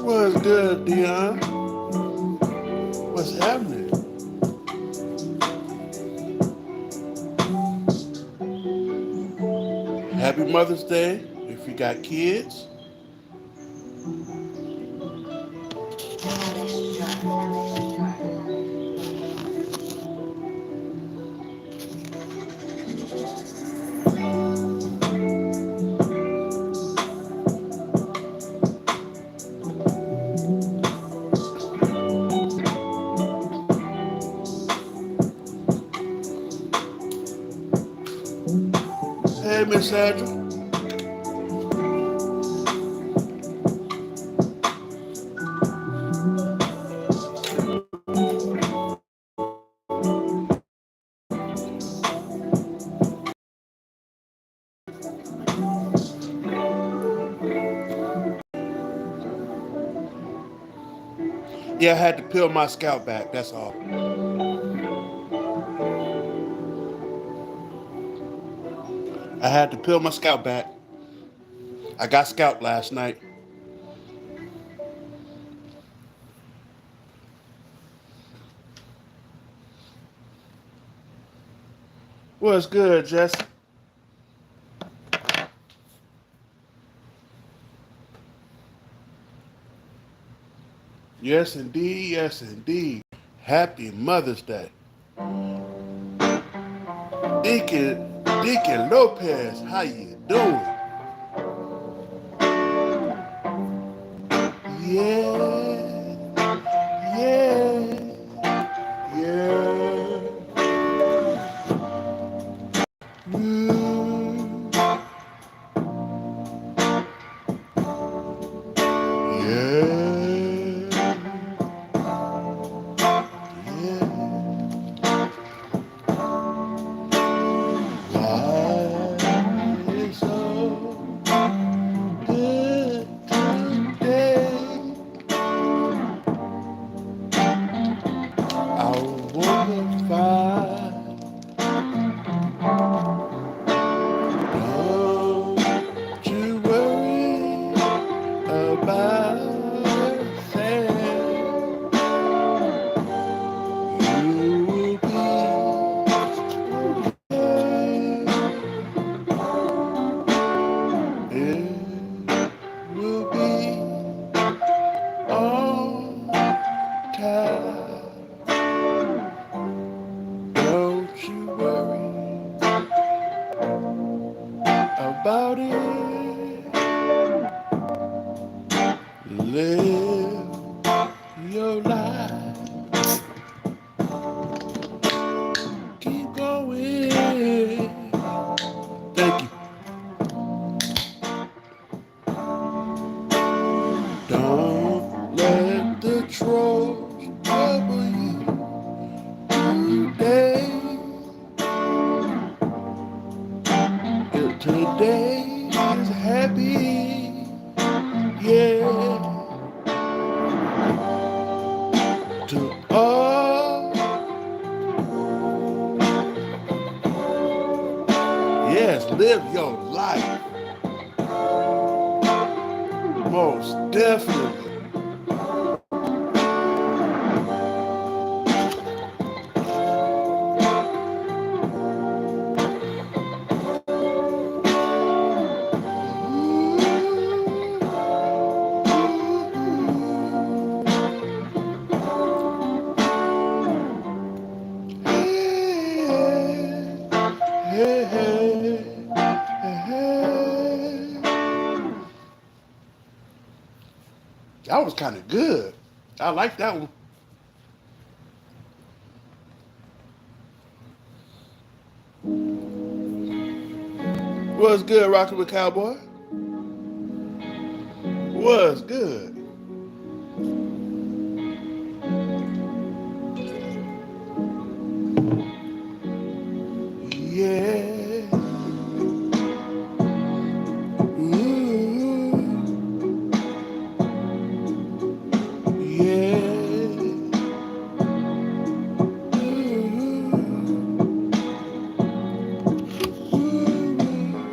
What's good, Dion? What's happening? Happy Mother's Day. If you got kids, hey, Miss Sandra. Yeah, I had to peel my scalp back. That's all. I had to peel my scalp back. I got scalped last night. What's good, Jesse? Yes, indeed. Yes, indeed. Happy Mother's Day. Deacon Lopez, how you doing? Yeah, yeah, yeah. Mm, yeah, yeah. Why is so good today? I wanna find. Don't you worry about a thing. You will be okay. It will be alright. Don't you worry about it. Live your life. Keep going. Thank you. Don't let the trolls trouble you today. If today is happy, yeah. To all, yes, live your life. Most definitely. That was kind of good. I like that one. Was good, rocking with Cowboy. Was good. Yeah. Ooh. Yeah. Ooh. Ooh.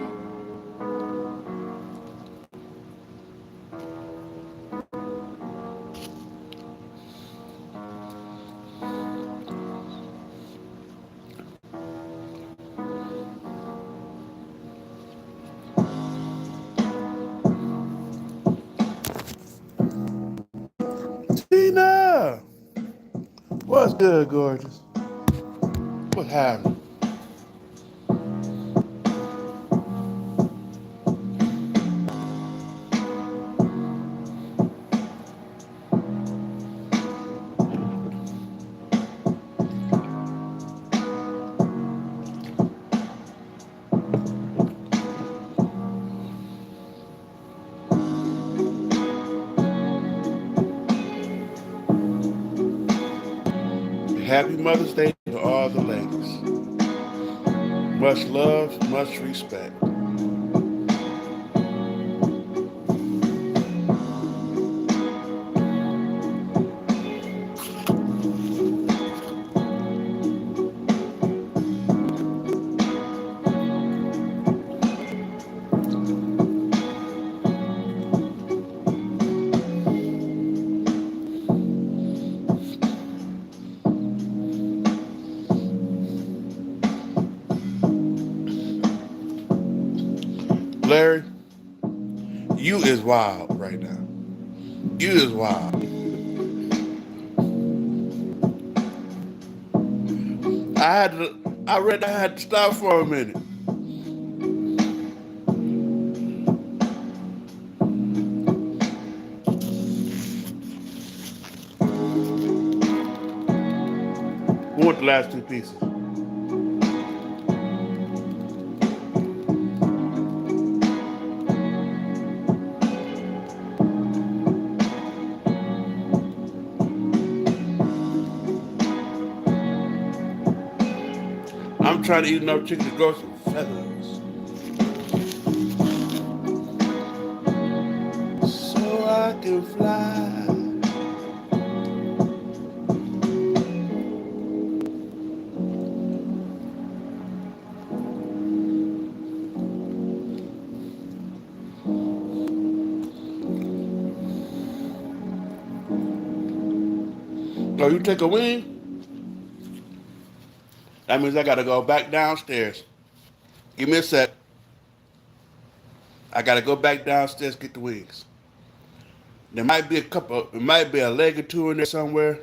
Tina! What's good, gorgeous? What happened? Happy Mother's Day to all the ladies. Much love, much respect. Larry, you is wild right now. You is wild. I had to stop for a minute. Who want the last two pieces? I'm trying to eat enough chicken to grow some feathers. So I can fly. So you take a wing, that means I gotta go back downstairs. Give me a sec. I gotta go back downstairs get the wings. There might be a couple. There might be a leg or two in there somewhere.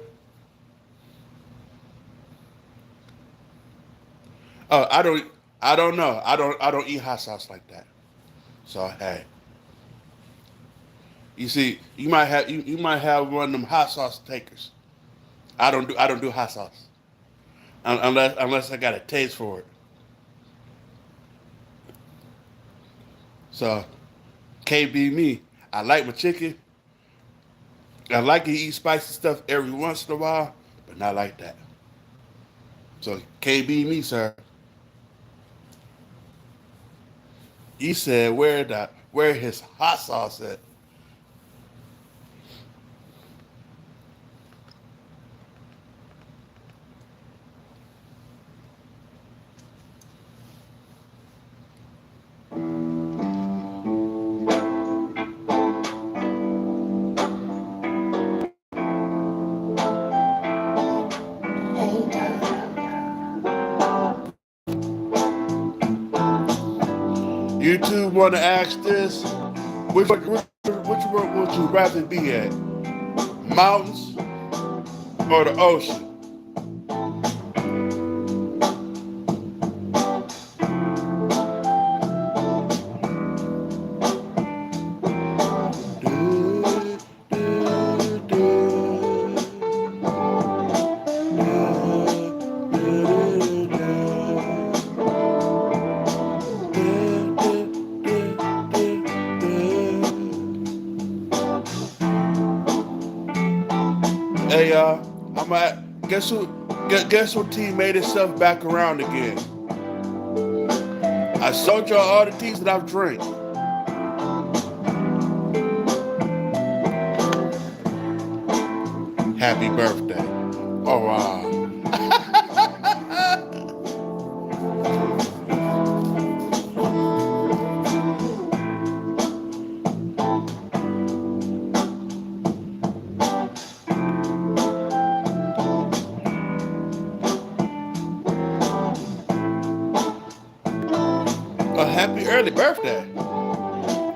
Oh, I don't. I don't know. I don't eat hot sauce like that. So hey, you see, you might have one of them hot sauce takers. I don't do hot sauce unless I got a taste for it. So can't be me. I like my chicken. I like to eat spicy stuff every once in a while, but not like that. So can't be me, sir. He said where his hot sauce at? You two want to ask this? Which one would you rather be at? Mountains or the ocean? Hey, I'm at. Guess who? Guess what team made itself back around again? I showed y'all all the teas that I've drank. Happy birthday. Oh wow. A happy early birthday.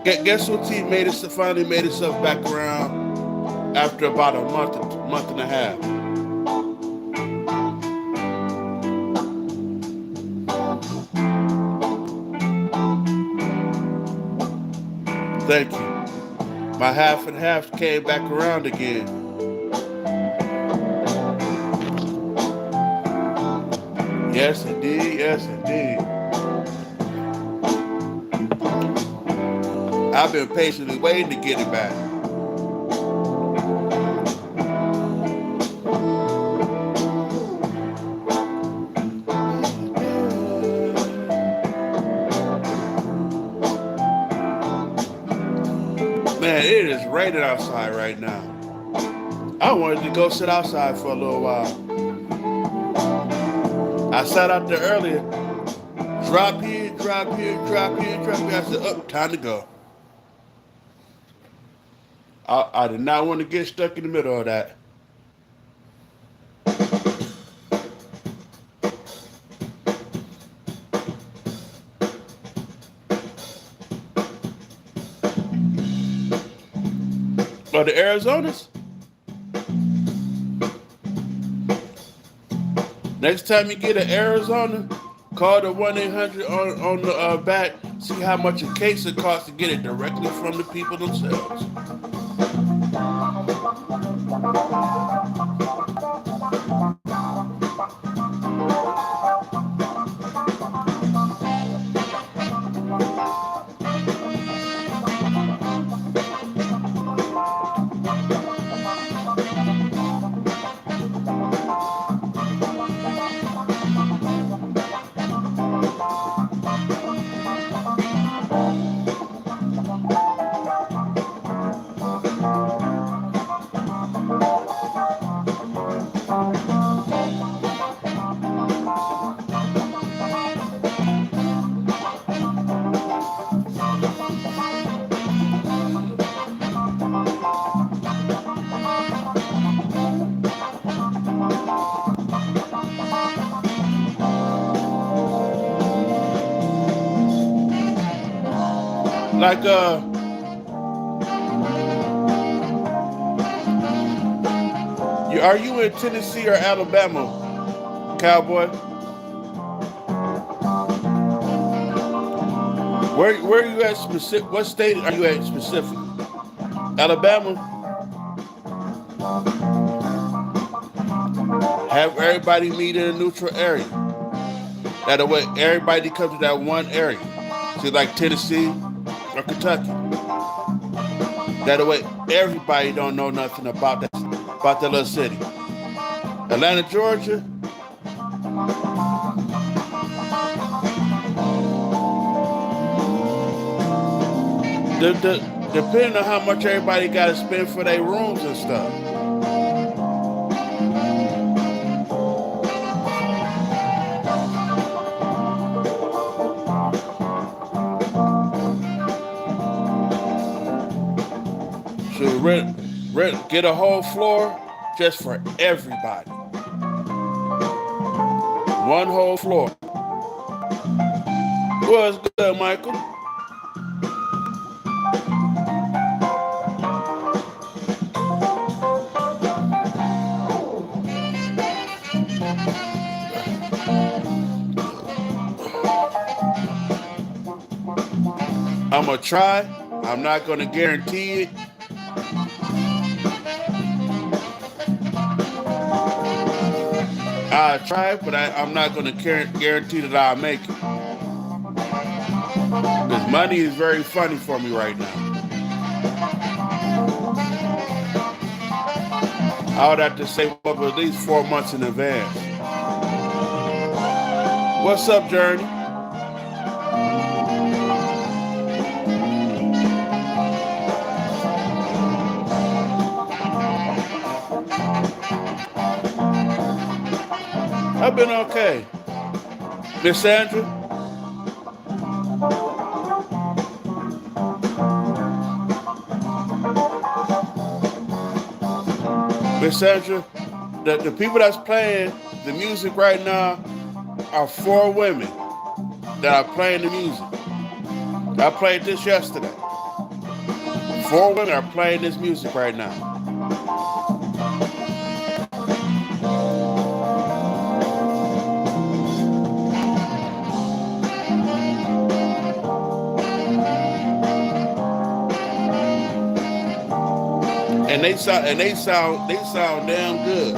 Guess what team finally made itself back around after about a month and a half. Thank you. My half and half came back around again. Yes, indeed. Yes, indeed. I've been patiently waiting to get it back. Man, it is raining outside right now. I wanted to go sit outside for a little while. I sat out there earlier. Drop here, drop here, drop here, drop here. I said, oh, time to go. I did not want to get stuck in the middle of that. Or the Arizonas? Next time you get an Arizona, call the 1-800 on the back. See how much a case it costs to get it directly from the people themselves. Like are you in Tennessee or Alabama, cowboy? Where are you at specific? What state are you at specifically? Alabama. Have everybody meet in a neutral area. That way, everybody comes to that one area. See, like Tennessee or Kentucky. That way, everybody don't know nothing about that little city. Atlanta, Georgia. Depending on how much everybody got to spend for their rooms and stuff. Should get a whole floor just for everybody. One whole floor. What's good, Michael? I'm gonna try. I'm not gonna guarantee it. I'll try it, but I'm not gonna guarantee that I'll make it. Because money is very funny for me right now. I would have to save up at least 4 months in advance. What's up, Journey? I've been okay. Miss Sandra? Miss Sandra, the people that's playing the music right now are four women that are playing the music. I played this yesterday. Four women are playing this music right now. And they sound damn good.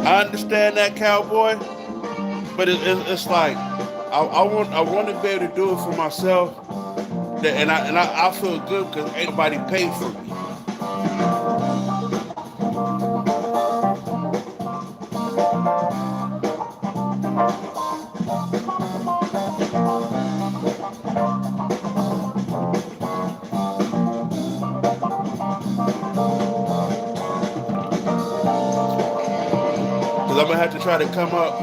I understand that, cowboy, but it's like I want to be able to do it for myself, and I feel good because ain't nobody paid for me. Because I'm gonna have to try to come up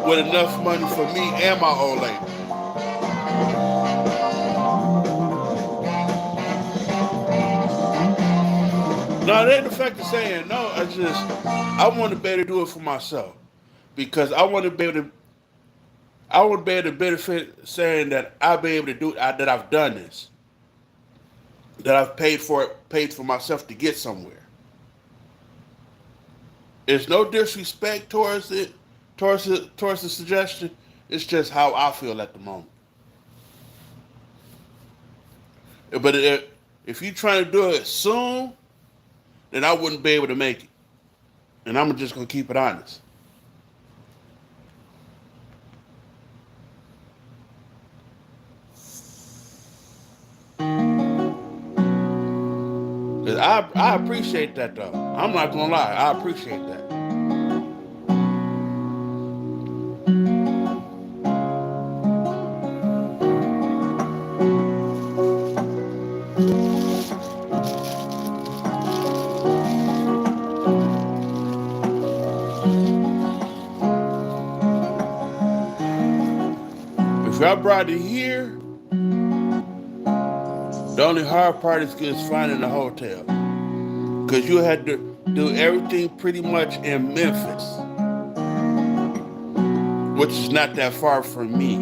with enough money for me and my old lady. No, it ain't the fact of saying no. I want to be able to do it for myself because I want to be able to benefit saying that I'll be able to do that. I've done this, that I've paid for myself to get somewhere. There's no disrespect towards it, towards the suggestion. It's just how I feel at the moment. But if you're trying to do it soon, then I wouldn't be able to make it. And I'm just gonna keep it honest. 'Cause I appreciate that though. I'm not gonna lie, I appreciate that. If y'all brought it here, the only hard part is finding a hotel. Cause you had to do everything pretty much in Memphis, which is not that far from me.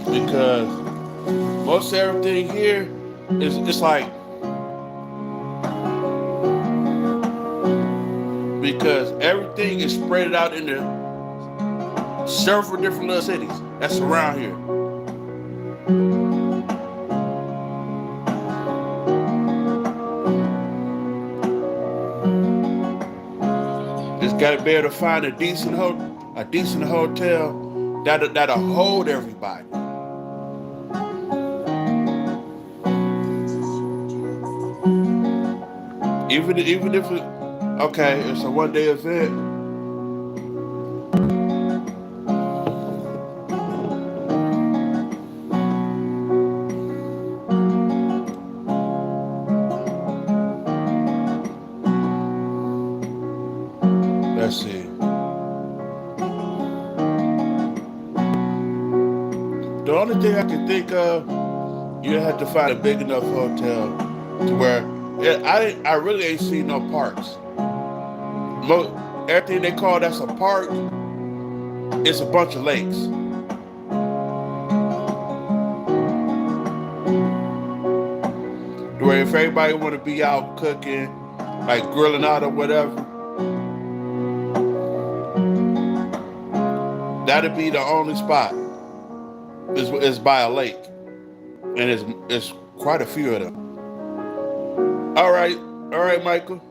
Because most everything here is it's like because everything is spread out into several different little cities that's around here. Just gotta be able to find a decent hotel that'll hold everybody. Even if it's a 1 day event. Let's see. The only thing I can think of, you have to find a big enough hotel to where I really ain't seen no parks. Everything they call that's a park, it's a bunch of lakes. Where if everybody want to be out cooking, like grilling out or whatever, That'd be the only spot. Is by a lake, and it's quite a few of them. All right, Michael.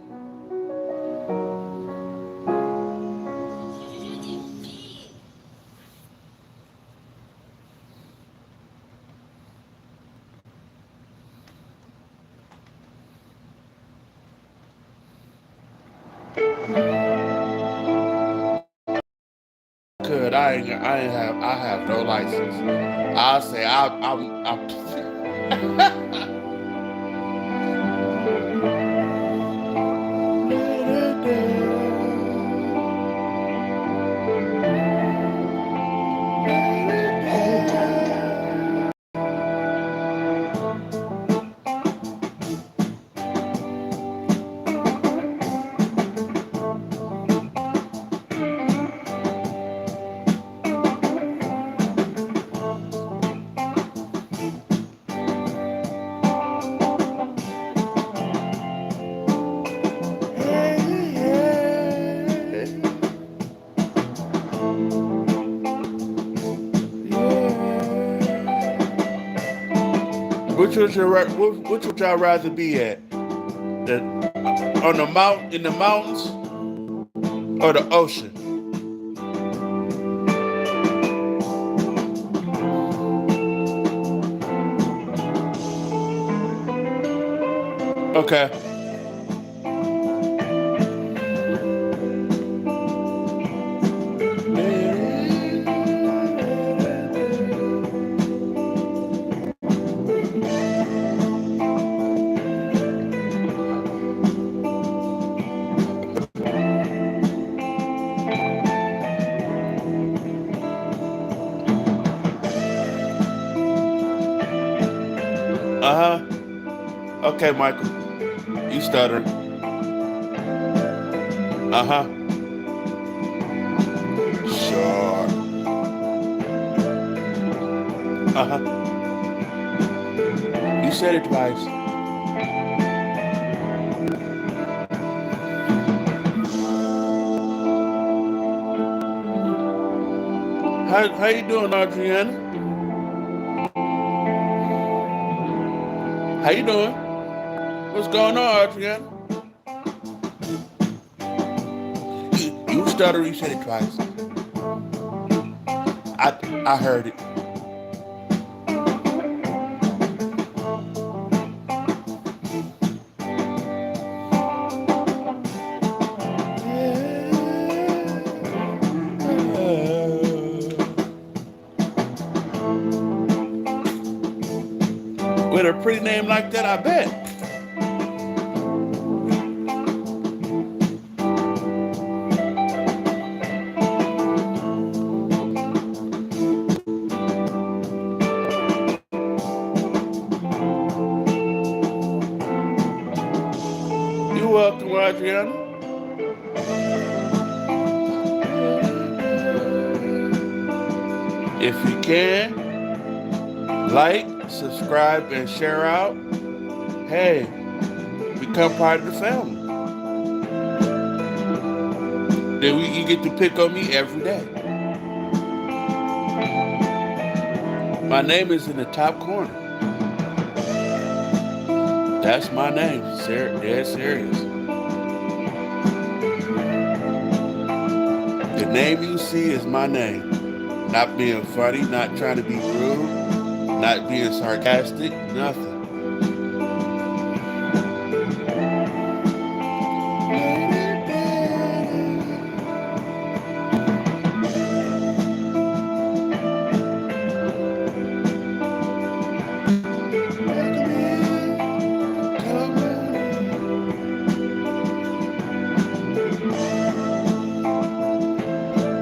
Could I have no license. I'll say I'm which would y'all rather be at? The on the mount in the mountains or the ocean? Okay. Uh huh. Okay, Michael. You stutter. Uh huh. Sure. Uh huh. You said it twice. How you doing, Adriana? How you doing? What's going on, Adriana? You stutter. You said it twice. I heard it. With a pretty name like that, I bet. You're welcome, Adriana. If you can, like, subscribe, and share out. Hey, become part of the family. Then you get to pick on me every day. My name is in the top corner. That's my name. Dead serious. The name you see is my name. Not being funny, not trying to be rude, not being sarcastic, nothing.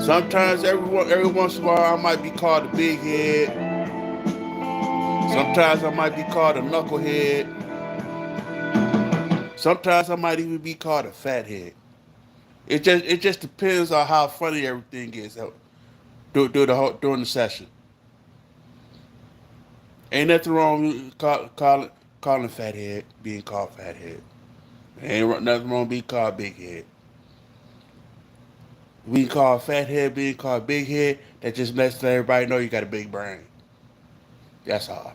Sometimes every once in a while I might be called a big head. Sometimes I might be called a knucklehead. Sometimes I might even be called a fathead. It just depends on how funny everything is during the session. Ain't nothing wrong with calling fathead, being called fathead. Ain't nothing wrong with being called big head. We call fat head, being called big head. That just lets everybody know you got a big brain. That's all.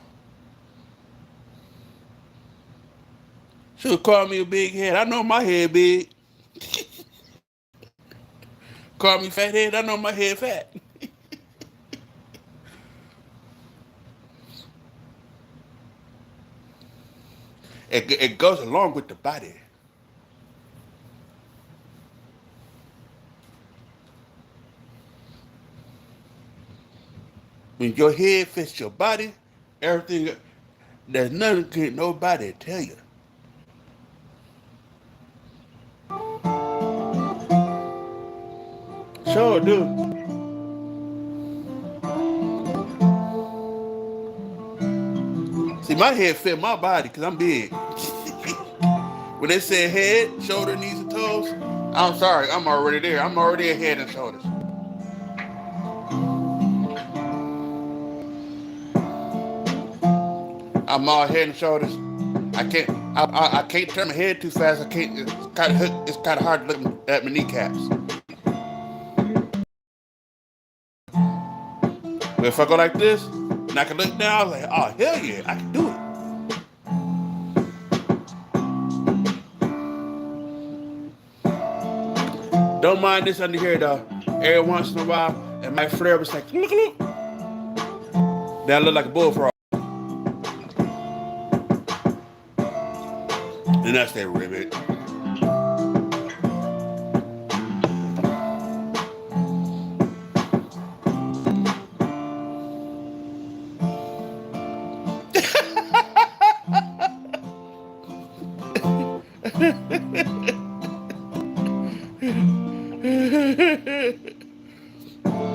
She'll call me a big head. I know my head big. Call me fat head. I know my head fat. It goes along with the body. When your head fits your body, everything, there's nothing can nobody tell you. Sure do. See, my head fit my body because I'm big. When they say head, shoulder, knees, and toes, I'm sorry, I'm already there. I'm already a head and shoulders. I'm all head and shoulders. I can't. I can't turn my head too fast. I can't. It's kind of hard to look at my kneecaps. But if I go like this, and I can look down, I'm like, oh hell yeah, I can do it. Don't mind this under here though. Every once in a while, it might flare up. It's like look, look. That look like a bullfrog, and that's that ribbit.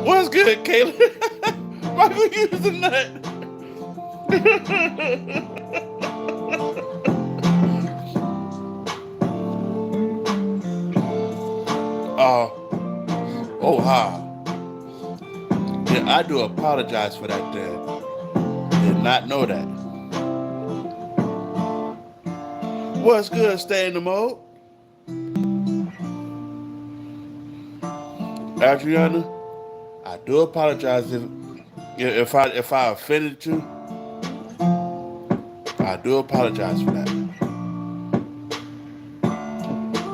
What's good, Kayla? Why you using that? Oh, ha. Yeah, I do apologize for that. Did not know that. What's good? Stay in the mode, Adriana. I do apologize if I offended you. I do apologize for that.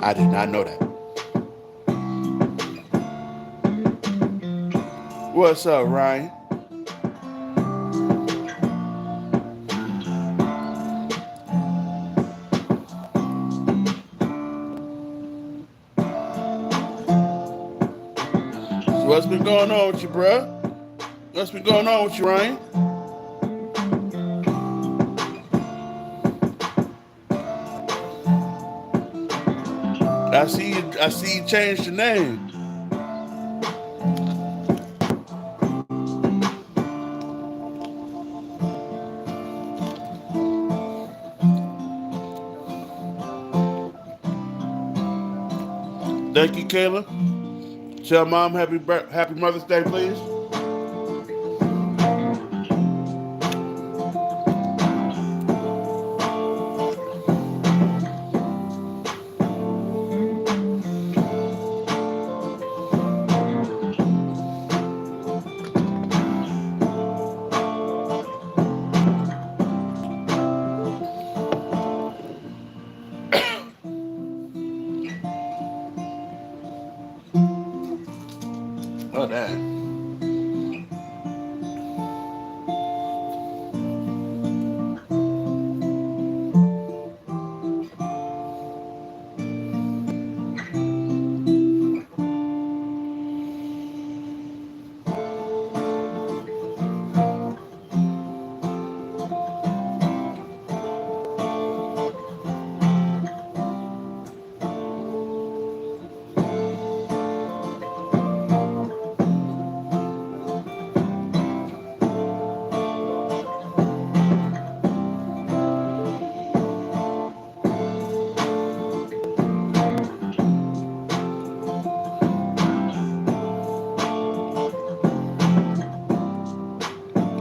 I did not know that. What's up, Ryan? So what's been going on with you, bruh? What's been going on with you, Ryan? I see you. I see you changed your name. Thank you, Kayla. Tell mom happy Mother's Day, please. Oh, damn.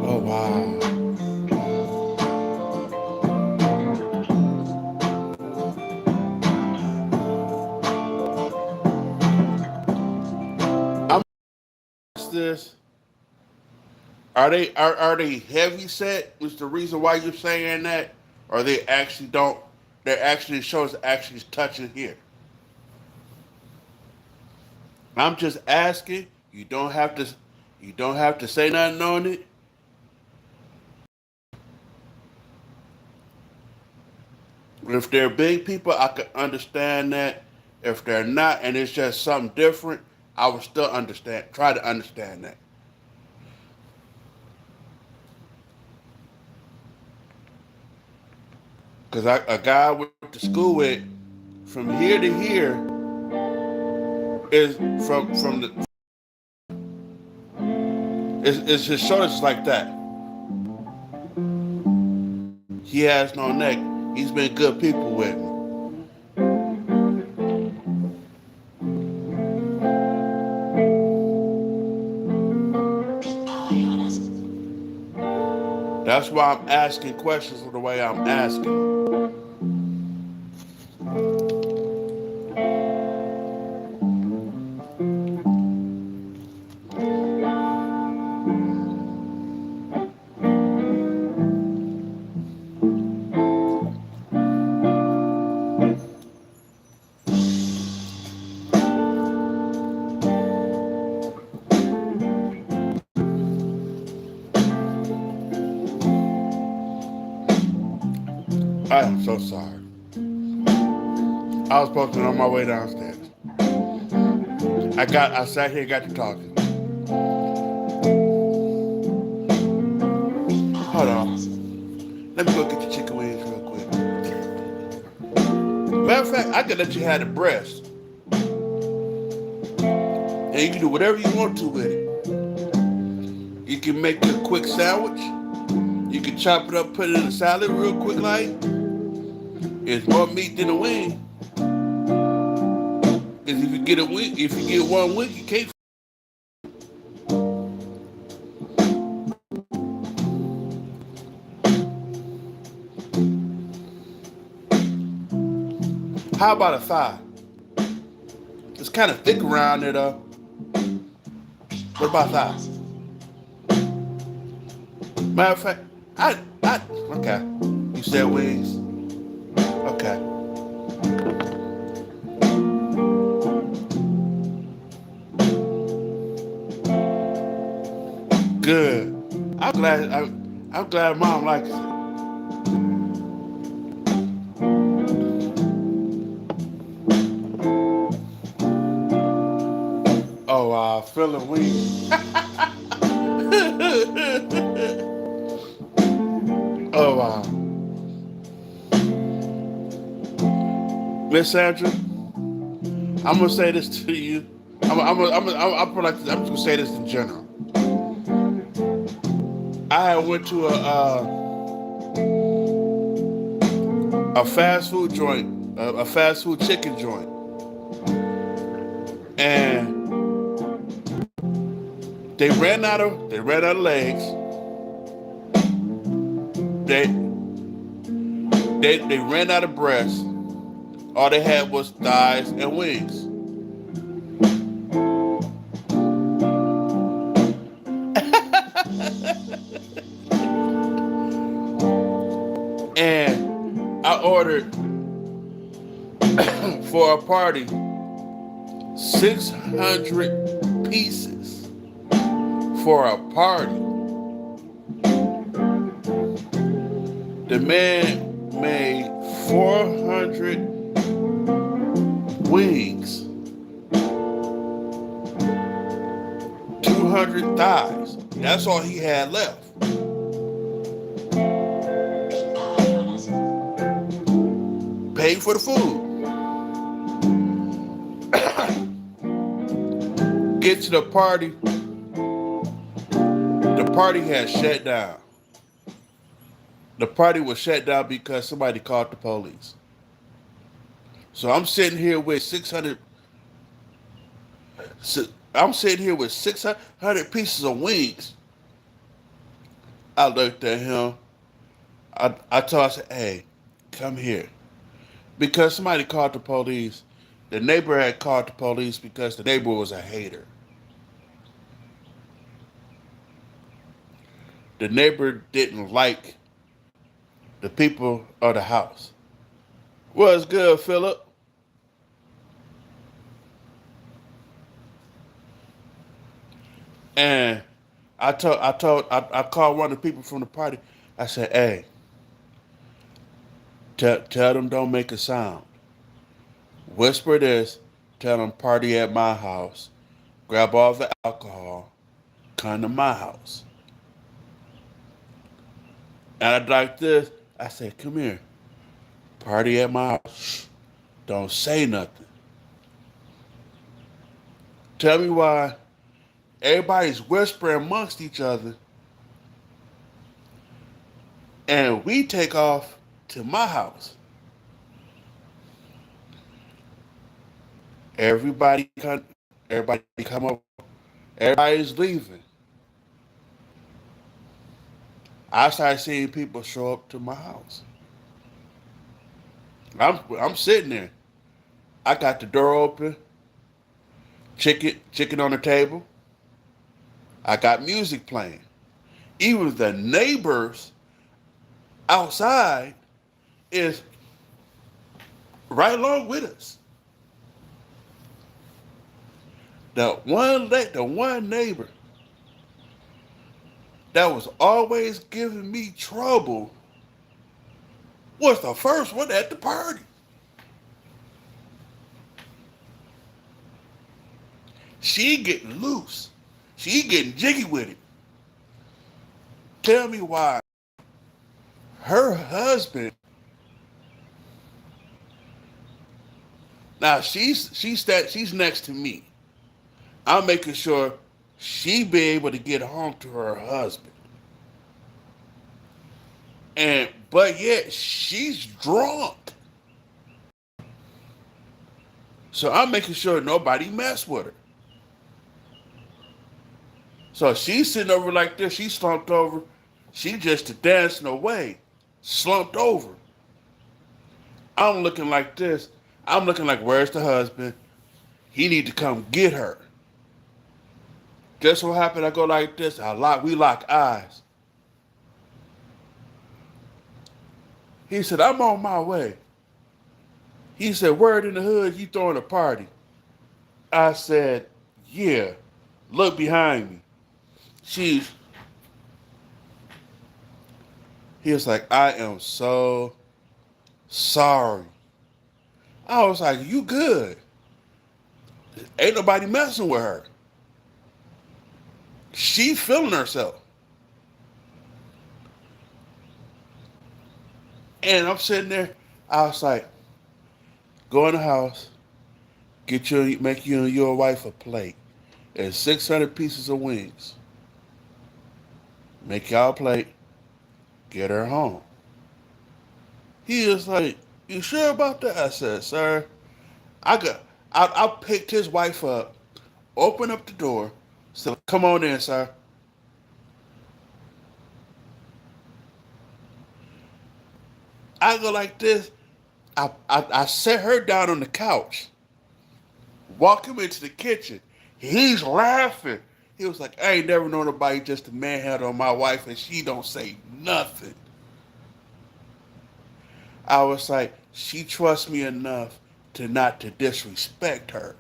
Oh, wow. Are they heavy set? Is the reason why you're saying that? Or they actually don't? They actually shows actually touching here. I'm just asking. You don't have to. You don't have to say nothing on it. If they're big people, I can understand that. If they're not, and it's just something different, I would still understand. Try to understand that. Because a guy I went to school with, from here to here, is from the. It's his shoulders like that. He has no neck. He's been good people with me. That's why I'm asking questions the way I'm asking. I am so sorry. I was supposed to be on my way downstairs. I sat here and got to talking. Hold on. Let me go get the chicken wings real quick. Matter of fact, I could let you have the breast. And you can do whatever you want to with it. You can make a quick sandwich. You can chop it up, put it in a salad real quick like. It's more meat than a wing. Because if you get one wing, you can't. How about a thigh? It's kind of thick around it. What about thighs? Matter of fact, okay. You said wings. Okay. Good. I'm glad mom likes it. Oh, feeling weak. Oh, Miss Sandra, I'm gonna say this to you. I'm just gonna say this in general. I had went to a fast food joint, a fast food chicken joint, and they ran out of legs. They they ran out of breasts. All they had was thighs and wings. And I ordered for a party 600 pieces for a party. The man made 400 wings, 200 thighs. That's all he had left. Paid for the food. Get to the party. The party had shut down. The party was shut down because somebody called the police. So I'm sitting here with 600. I'm sitting here with 600 pieces of wings. I looked at him. I told him, I said, "Hey, come here." Because somebody called the police. The neighbor had called the police because the neighbor was a hater. The neighbor didn't like the people of the house. What's good, Philip? And I called one of the people from the party. I said, "Hey, tell them don't make a sound. Whisper this. Tell them party at my house. Grab all the alcohol. Come to my house." And I like this. I said, "Come here. Party at my house. Don't say nothing. Tell me why everybody's whispering amongst each other, and we take off to my house. Everybody come, everybody come up. Everybody's leaving. I started seeing people show up to my house. I'm sitting there. I got the door open, chicken on the table. I got music playing. Even the neighbors outside is right along with us. The one neighbor that was always giving me trouble was the first one at the party. She getting loose. She getting jiggy with it. Tell me why her husband. Now she's next to me. I'm making sure she be able to get home to her husband. And but yet she's drunk. So I'm making sure nobody mess with her. So she's sitting over like this. She slumped over. She just dancing away, slumped over. I'm looking like this. I'm looking like, where's the husband? He need to come get her. Just what happened? I go like this. We lock eyes. He said, I'm on my way. He said, word in the hood, you throwing a party. I said, yeah. Look behind me. She's. He was like, I am so sorry. I was like, you good. Ain't nobody messing with her. She feeling herself. And I'm sitting there. I was like, go in the house, make you and your wife a plate, and 600 pieces of wings. Make y'all a plate, get her home. He was like, you sure about that? I said, sir, I picked his wife up, opened up the door, said, come on in, sir. I go like this. I set her down on the couch, walk him into the kitchen. He's laughing. He was like, I ain't never known nobody just to manhandle on my wife and she don't say nothing. I was like, she trusts me enough to not to disrespect her.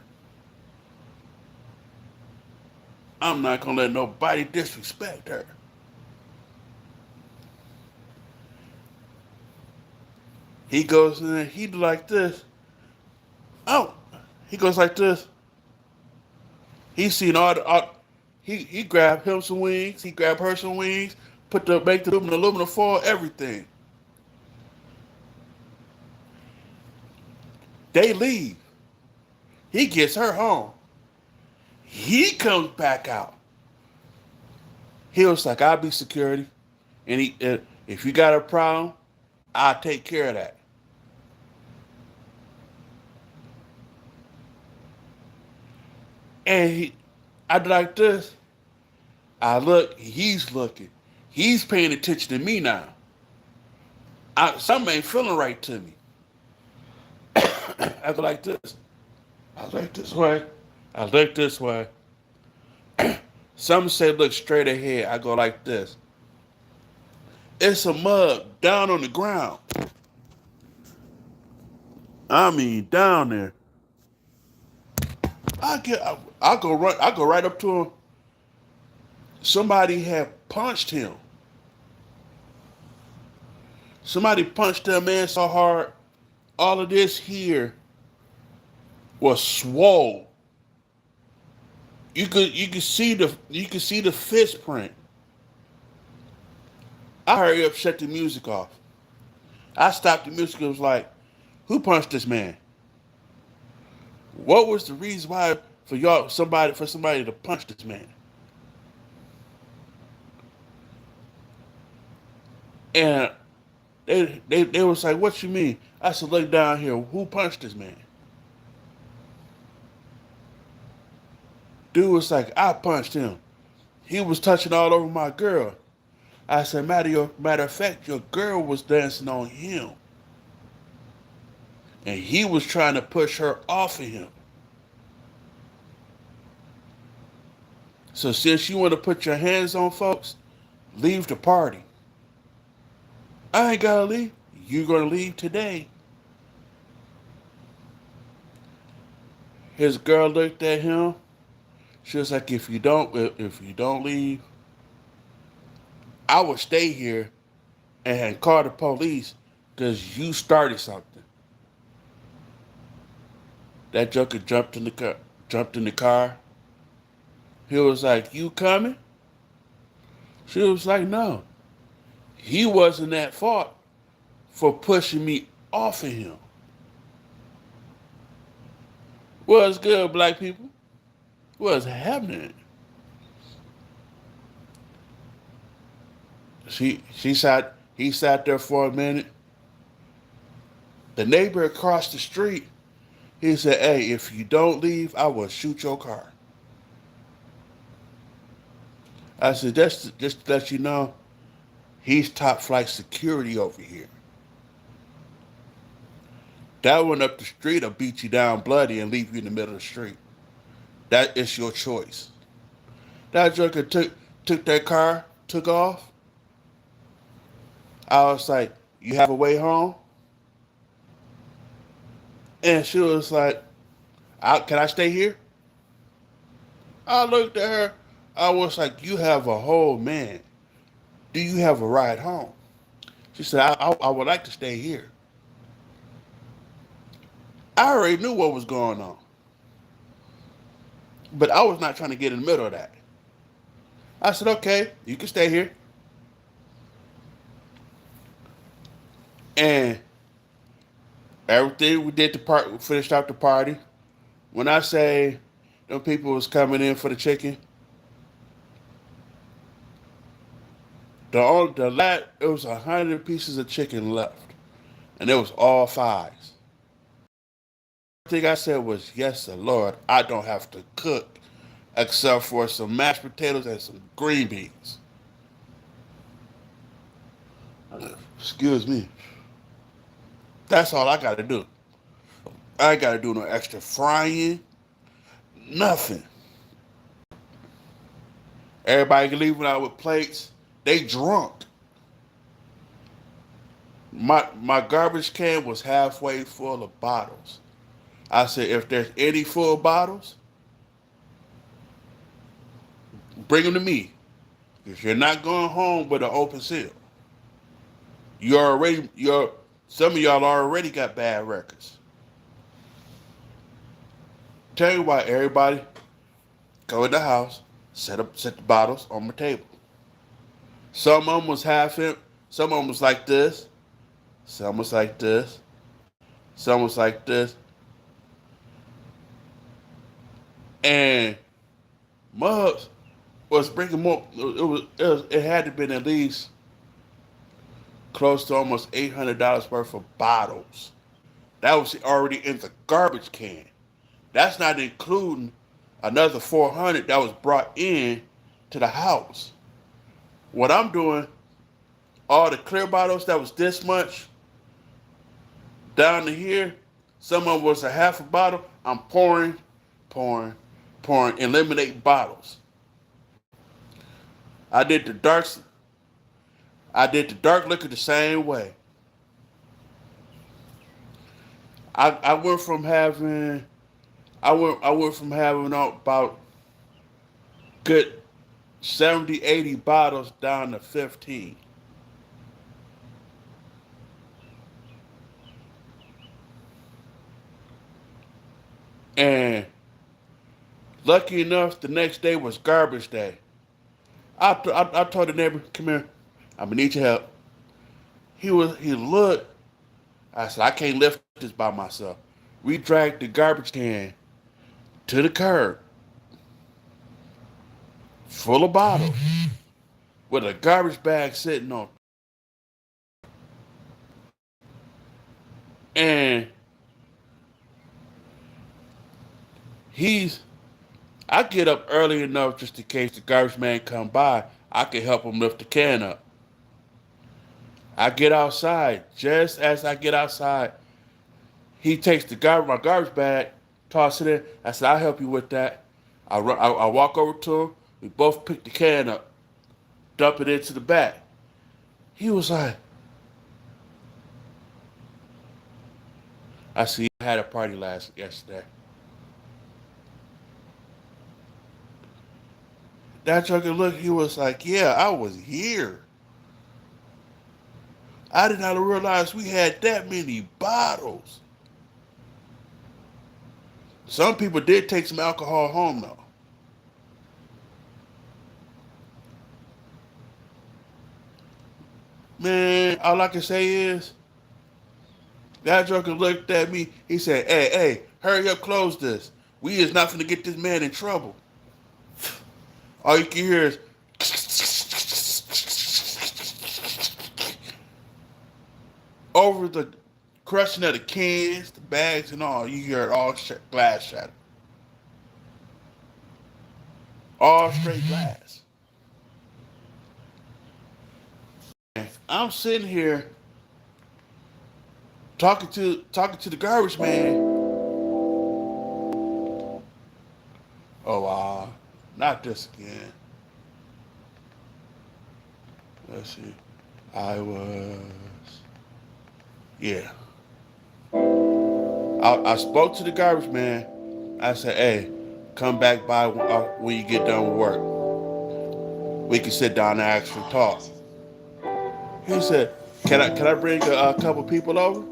I'm not gonna let nobody disrespect her. He goes in there, he like this. Oh, he goes like this. He seen he grabbed him some wings, he grabbed her some wings, make the aluminum foil, everything. They leave. He gets her home. He comes back out. He was like, I'll be security. And if you got a problem, I'll take care of that. And I like this. I look, he's looking. He's paying attention to me now. Something ain't feeling right to me. I go like this. I look this way. I look this way. Some say look straight ahead. I go like this. It's a mug down on the ground. I mean, down there. I go run. I go right up to him. Somebody had punched him. Somebody punched that man so hard. All of this here was swole. You could see the fist print. I hurry up, shut the music off. I stopped the music. It was like, who punched this man? What was the reason why for somebody to punch this man? And they was like, what you mean? I said, look down here. Who punched this man? Dude was like, I punched him. He was touching all over my girl. I said, matter of fact, your girl was dancing on him. And he was trying to push her off of him. So since you want to put your hands on folks, leave the party. I ain't gotta leave. You're gonna leave today. His girl looked at him. She was like, if you don't leave, I will stay here and call the police because you started something. That joker jumped in the car. Jumped in the car. He was like, "You coming?" She was like, "No." He wasn't at fault for pushing me off of him. What's good, black people? What's happening? He sat there for a minute. The neighbor across the street, he said, "Hey, if you don't leave, I will shoot your car." I said, just to let you know, he's top flight security over here. That one up the street will beat you down bloody and leave you in the middle of the street. That is your choice. That joker took that car, took off. I was like, "You have a way home?" And she was like, "Can I stay here?" I looked at her. I was like, "You have a whole man. Do you have a ride home?" She said, I would like to stay here." I already knew what was going on, but I was not trying to get in the middle of that. I said, "Okay, you can stay here." And everything we did the part, we finished out the party. When I say them people was coming in for the chicken, it was 100 pieces of chicken left, and it was all fives. Thing I said was, "Yes, the Lord, I don't have to cook except for some mashed potatoes and some green beans." Excuse me. That's all I got to do. I ain't got to do no extra frying, nothing. Everybody leaving out with plates. They drunk. My garbage can was halfway full of bottles. I said, if there's any full bottles, bring them to me. If you're not going home with an open seal, some of y'all already got bad records. Tell you why, everybody go in the house, set the bottles on the table. Some of them was half empty. Some of them was like this. Some was like this. Some was like this. And Mubs was bringing more. It had to been at least close to almost $800 worth of bottles. That was already in the garbage can. That's not including another 400 that was brought in to the house. What I'm doing, all the clear bottles that was this much down to here, some of them was a half a bottle. I'm pouring, pouring, eliminate bottles. I did the dark. I did the dark liquor the same way. I went from having I went from having about good 70, 80 bottles down to 15. And lucky enough, the next day was garbage day. I told the neighbor, come here, I'm gonna need your help. He looked. I said, I can't lift this by myself. We dragged the garbage can to the curb, full of bottles, with a garbage bag sitting on. And he's, I get up early enough just in case the garbage man come by. I can help him lift the can up. I get outside. Just as I get outside, he takes my garbage bag, toss it in. I said, I'll help you with that. I walk over to him. We both pick the can up, dump it into the back. He was like, I see, I had a party yesterday. That trucker look, he was like, yeah, I was here. I did not realize we had that many bottles. Some people did take some alcohol home though. Man, all I can say is that trucker looked at me. He said, hey, hurry up, close this. We is not gonna get this man in trouble. All you can hear is over the crushing of the cans, the bags, and all. You hear it all glass shatter. All straight glass. I'm sitting here talking to the garbage man. Oh, not this again. Let's see. I was, yeah. I spoke to the garbage man. I said, hey, come back by when you get done with work. We can sit down and actually talk. He said, can I bring a couple people over?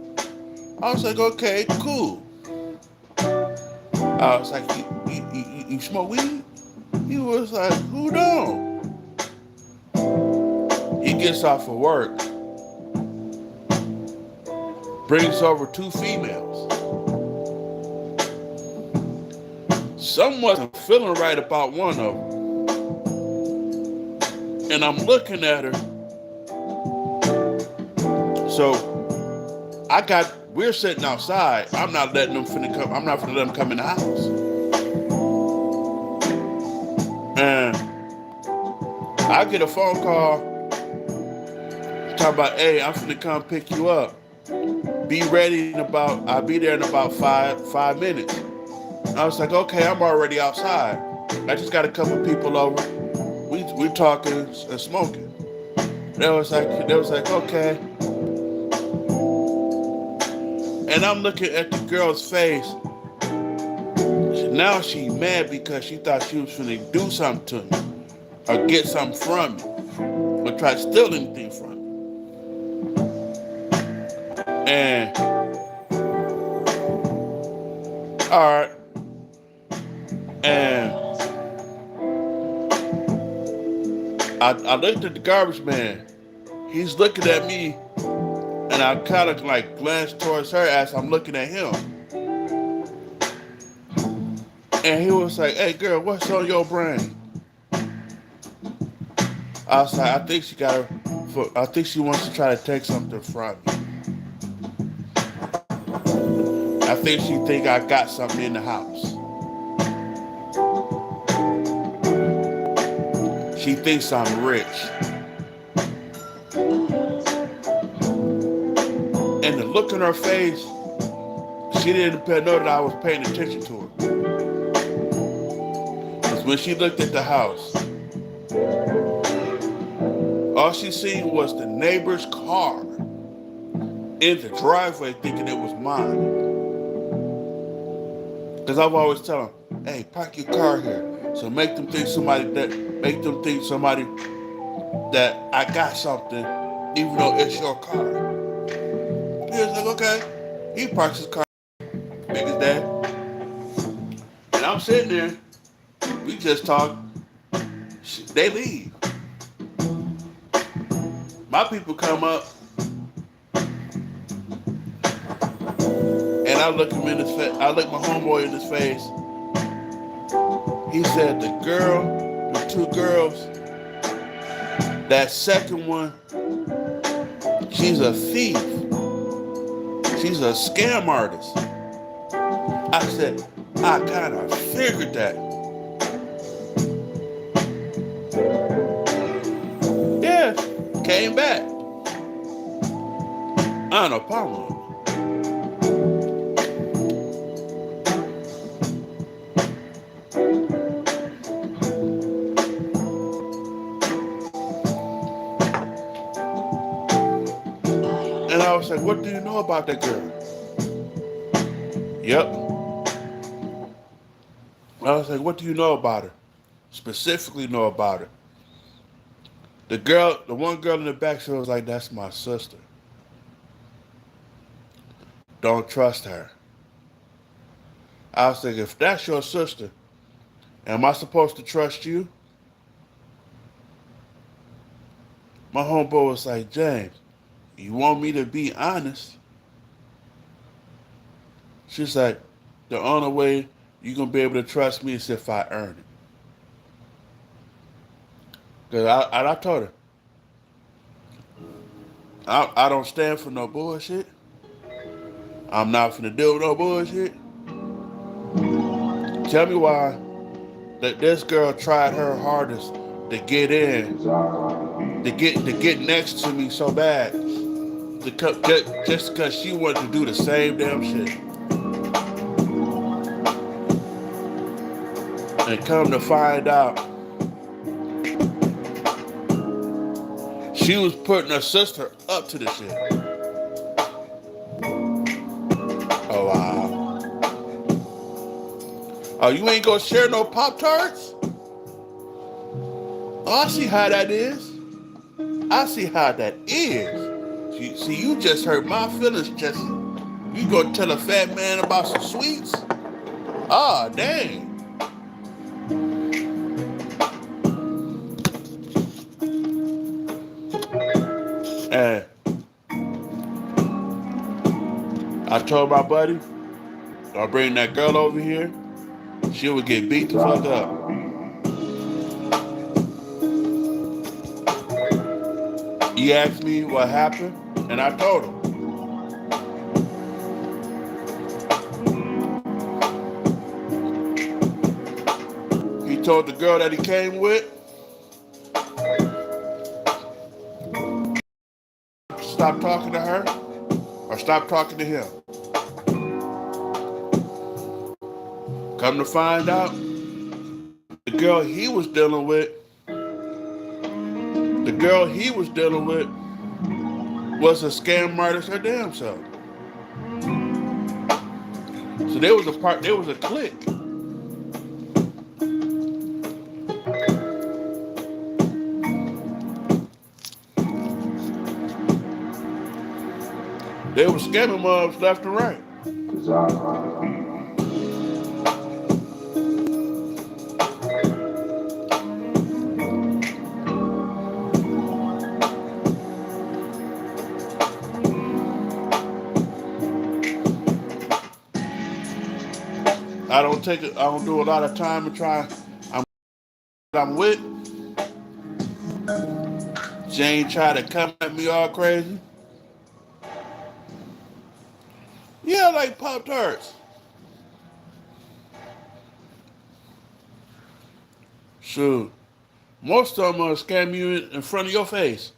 I was like, okay, cool. I was like, you smoke weed? He was like, who don't? He gets off of work, brings over two females. Something wasn't feeling right about one of them. And I'm looking at her. So we're sitting outside. I'm not letting them come. I'm not gonna let them come in the house. And I get a phone call talking about, hey, I'm finna come pick you up. Be ready I'll be there in about five minutes. I was like, okay, I'm already outside. I just got a couple people over. We talking and smoking. They was like, okay. And I'm looking at the girl's face. Now she mad because she thought she was finna do something to me or get something from me or try to steal anything from me. And all right. And I looked at the garbage man. He's looking at me, and I kind of like glanced towards her as I'm looking at him. And he was like, hey girl, what's on your brain? I was like, I think she wants to try to take something from me. I think she think I got something in the house. She thinks I'm rich. And the look on her face, she didn't know that I was paying attention to her. Because when she looked at the house, all All she seen was the neighbor's car in the driveway thinking it was mine. Because I've always tell them, hey, park your car here. So make them think somebody that I got something, even though it's your car. He was like, okay. He parks his car, big as that. And I'm sitting there, we just talk. They leave. My people come up, and I look him in his face. I look my homeboy in his face. He said, the two girls, that second one, she's a thief. She's a scam artist. I said, I kind of figured that. Yeah, came back. I don't know, problem. And I was like, what do you know about that girl? Yep. I was like, what do you know about her? Specifically know about her. The one girl in the back, she was like, that's my sister. Don't trust her. I was like, if that's your sister, am I supposed to trust you? My homeboy was like, James, you want me to be honest? She's like, the only way you're going to be able to trust me is if I earn it. Because I told her, I don't stand for no bullshit. I'm not finna deal with no bullshit. Tell me why that this girl tried her hardest to get in, to get next to me so bad, just because she wanted to do the same damn shit. And come to find out, she was putting her sister up to this shit. Oh, wow. Oh, you ain't gonna share no Pop-Tarts? Oh, I see how that is. I see how that is. See, you just hurt my feelings, Jesse. You gonna tell a fat man about some sweets? Ah, dang. And I told my buddy, I'll bring that girl over here. She would get beat the fuck up. He asked me what happened, and I told him. He told the girl that he came with, stop talking to her or stop talking to him. Come to find out, the girl he was dealing with was a scam artist her damn self. So there was a clique. They were scamming mobs left and right. I don't do a lot of time to try. I'm with. Jane tried to come at me all crazy. Yeah, I like Pop-Tarts. Shoot. Most of them scam you in front of your face.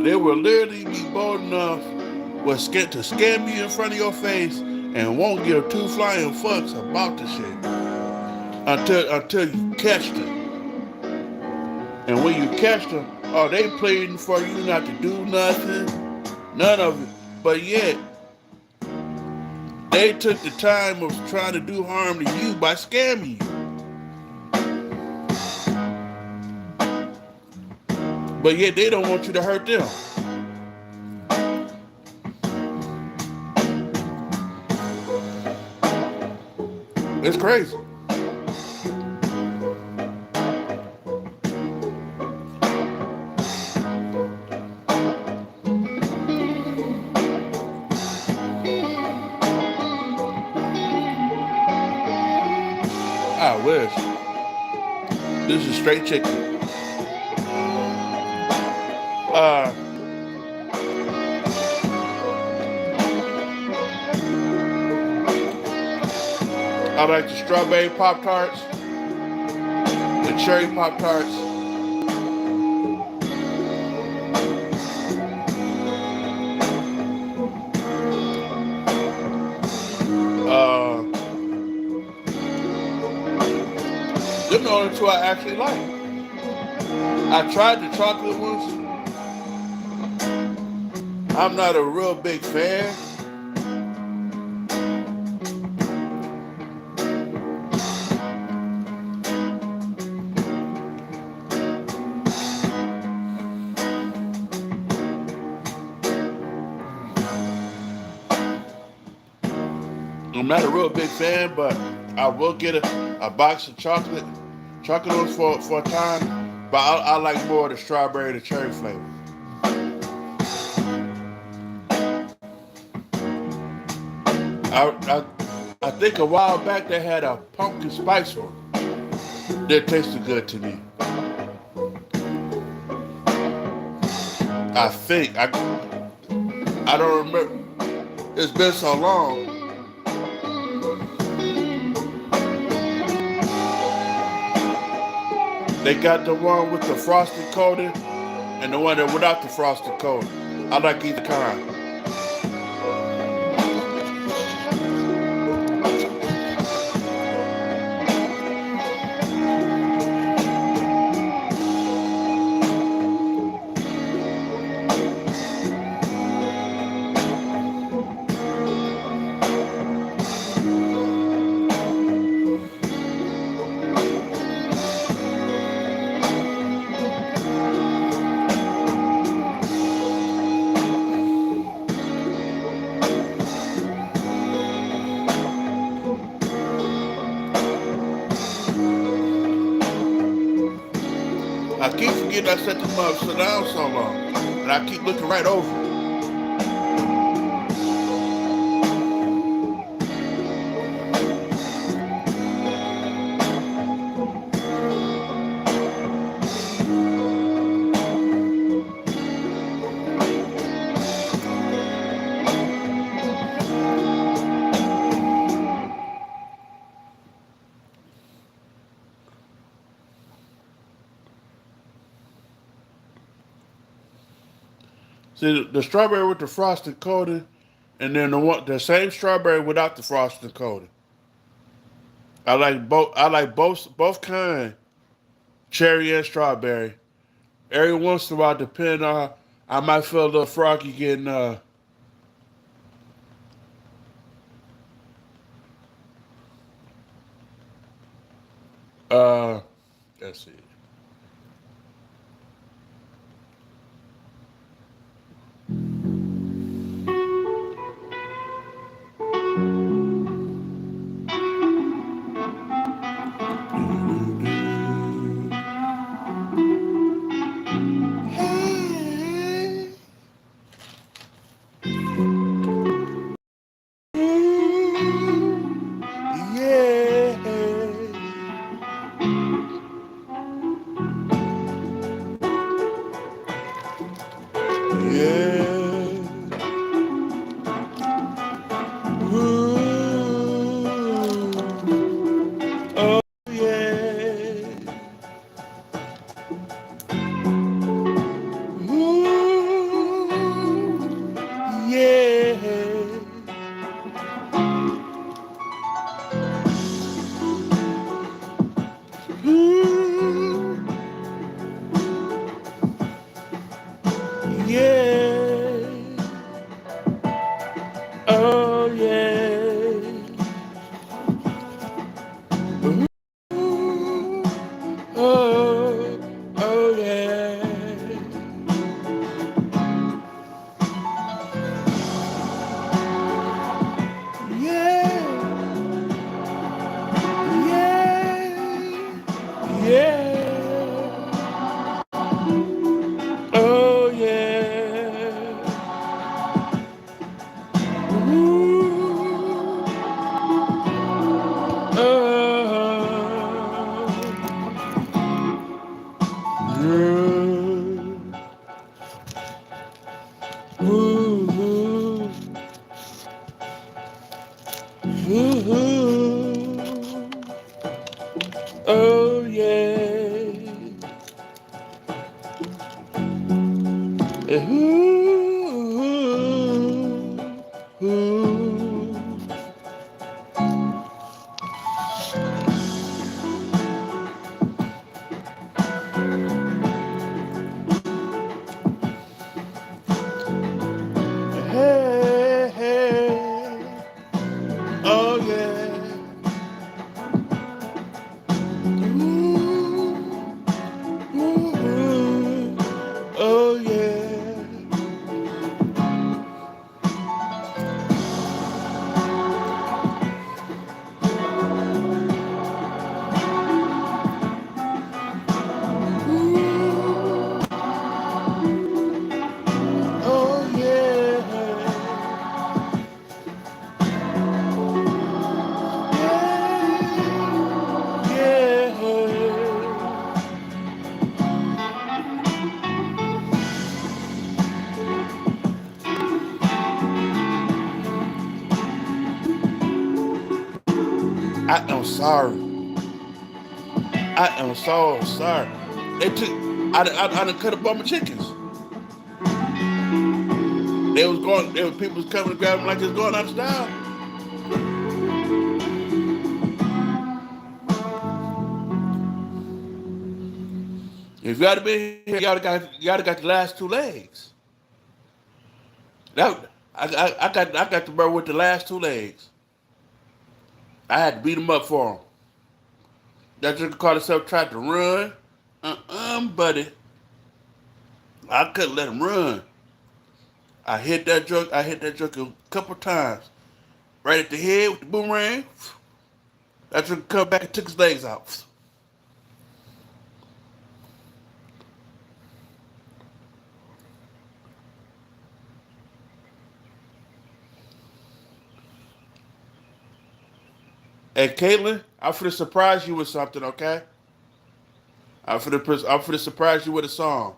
They will literally be bold enough to scam you in front of your face and won't give two flying fucks about the shit. until you catch them. And when you catch them, oh, they pleading for you not to do nothing, none of it. But yet, they took the time of trying to do harm to you by scamming you. But yet, they don't want you to hurt them. It's crazy. I wish. This is straight chicken. Uh, I like the strawberry Pop Tarts, the cherry Pop Tarts. Them the only two I actually like. I tried the chocolate ones. I'm not a real big fan. I'm not a real big fan, but I will get a box of chocolate ones for a time. But I like more of the strawberry, the cherry flavor. I I think a while back they had a pumpkin spice one that tasted good to me. I don't remember. It's been so long. They got the one with the frosted coating and the one that without the frosted coating. I like either kind. I keep forgetting I set this mother down so long, and I keep looking right over it. See, the strawberry with the frosted coating, and then the same strawberry without the frosted coating. I like both. I like both kind, cherry and strawberry. Every once in a while, depending on, I might feel a little froggy getting uh let's see. Yeah. Yeah. Oh yeah. Ooh. Ooh. Ooh. Ooh. Oh yeah. Ooh. Ooh. Hey, hey. Oh yeah. Ooh. Ooh. Oh yeah. Ooh. Oh yeah. Yeah. Yeah. I am sorry. I am so sorry. They took. I done cut up all my chickens. They was going. There was people was coming to grab them like it's going out of style. If y'all had been here, y'all got the last two legs. That I got the bird with the last two legs. I had to beat him up for him. That just called himself tried to run. Buddy. I couldn't let him run. I hit that joke a couple times. Right at the head with the boomerang. That joke come back and took his legs out. Hey, Caitlin, I'm finna surprise you with something, okay? I'm finna surprise you with a song.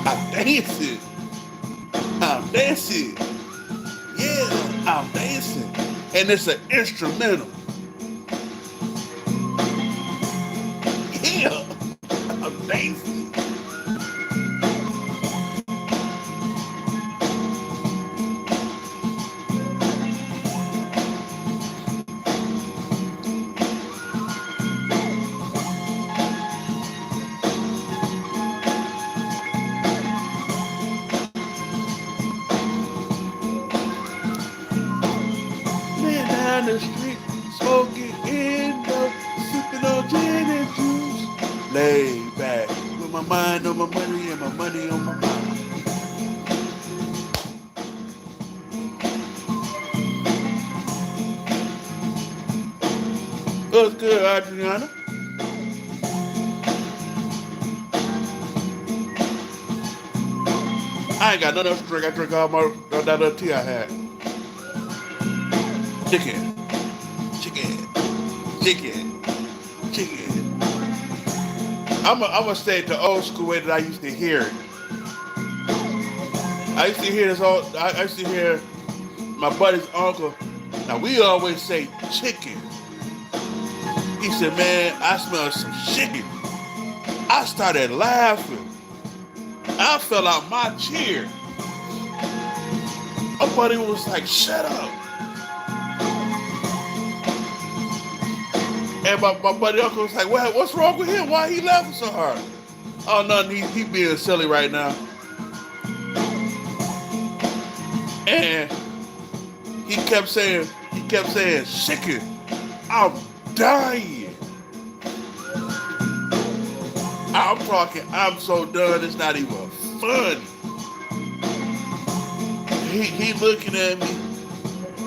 I'm dancing. I'm dancing. Yeah, I'm dancing. And it's an instrumental. Yeah, I'm dancing. Man down the street, smoking indo, sipping on gin and juice. Lay back, with my mind on my money and my money on my mind. What's good, Adriana? I ain't got nothing else to drink. I drink all my that other tea I had. Chicken, chicken, chicken, chicken. I'm gonna say it the old school way that I used to hear it. I used to hear this all. I used to hear my buddy's uncle. Now we always say chicken. He said, "Man, I smell some chicken." I started laughing. I fell out my chair. My buddy was like, shut up. And my buddy uncle was like, what's wrong with him? Why he laughing so hard? Oh, nothing. He being silly right now. And he kept saying, chicken, I'm dying. I'm talking, I'm so done, it's not even funny. He looking at me.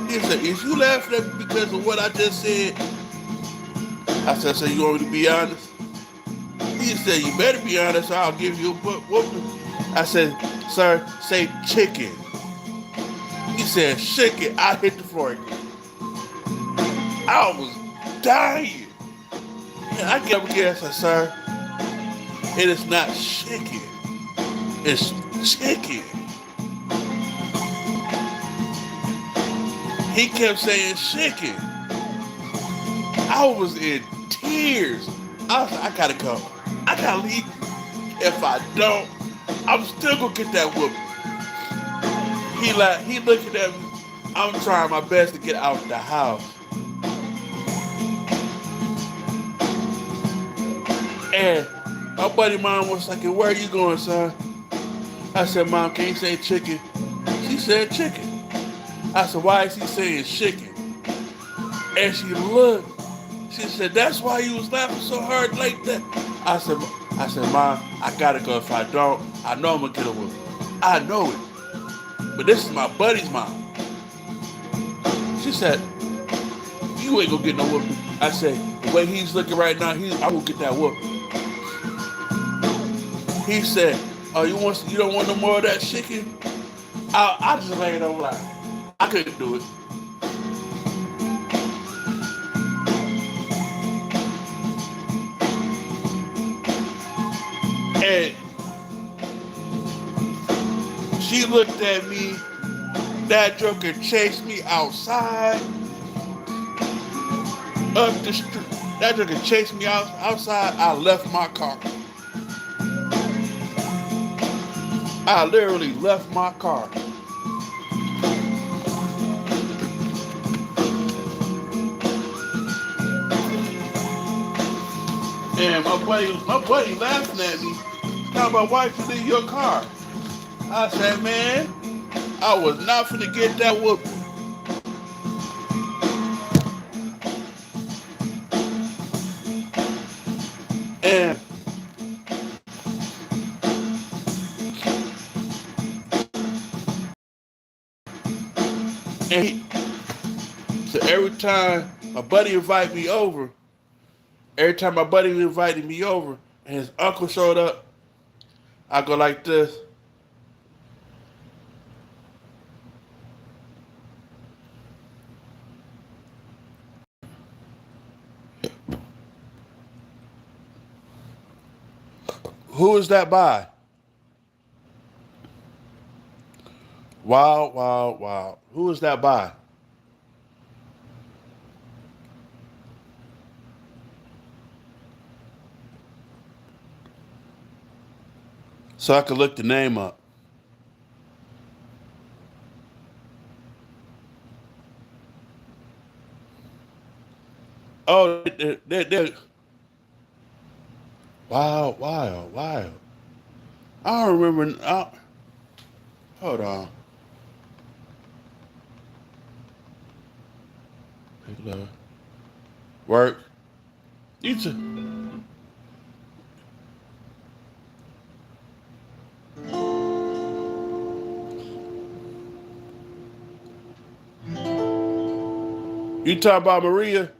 He said, is you laughing at me because of what I just said? I said, so you want me to be honest? He said, you better be honest or I'll give you a whooping. I said, sir, say chicken. He said, chicken. I hit the floor again. I was dying. And I get up again and said, sir, it is not chicken. It's chicken. He kept saying chicken. I was in tears. I was like, I gotta go. I gotta leave. If I don't, I'm still gonna get that whooping. He looking at me. I'm trying my best to get out the house. And my buddy mom was like, where are you going, son? I said, Mom, can you say chicken? She said chicken. I said, why is he saying chicken? And she looked. She said, that's why you was laughing so hard like that. I said, Mom, I gotta go. If I don't, I know I'm gonna get a whooping. I know it. But this is my buddy's mom. She said, you ain't gonna get no whooping. I said, the way he's looking right now, I will get that whooping. He said, oh, you don't want no more of that chicken? I just laid on line. I couldn't do it. And she looked at me. That joker chased me outside, up the street. That joker chased me outside. I left my car. I literally left my car. And my buddy laughing at me. Now my wife is in your car. I said, man, I was not finna get that whooping. And so every time my buddy invited me over, and his uncle showed up, I go like this. Who is that by? Wow, wow, wow. Who is that by? So I could look the name up. Oh, they're wow, wow, wow. I don't remember. Hold on. Hello. Work. You talking about Maria?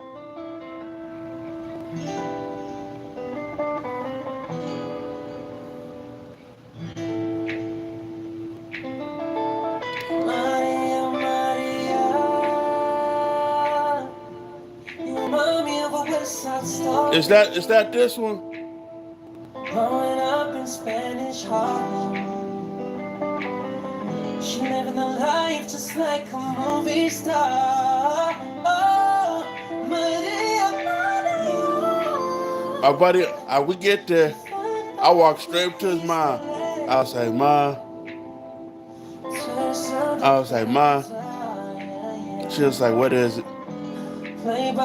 Is that this one? Growing up in Spanish Harlem, she living the life just like a movie star. Oh, Maria, Maria. Our buddy, we get there. I walk straight up to his mom. I was like, Ma. I was like, Ma. She was like, what is it?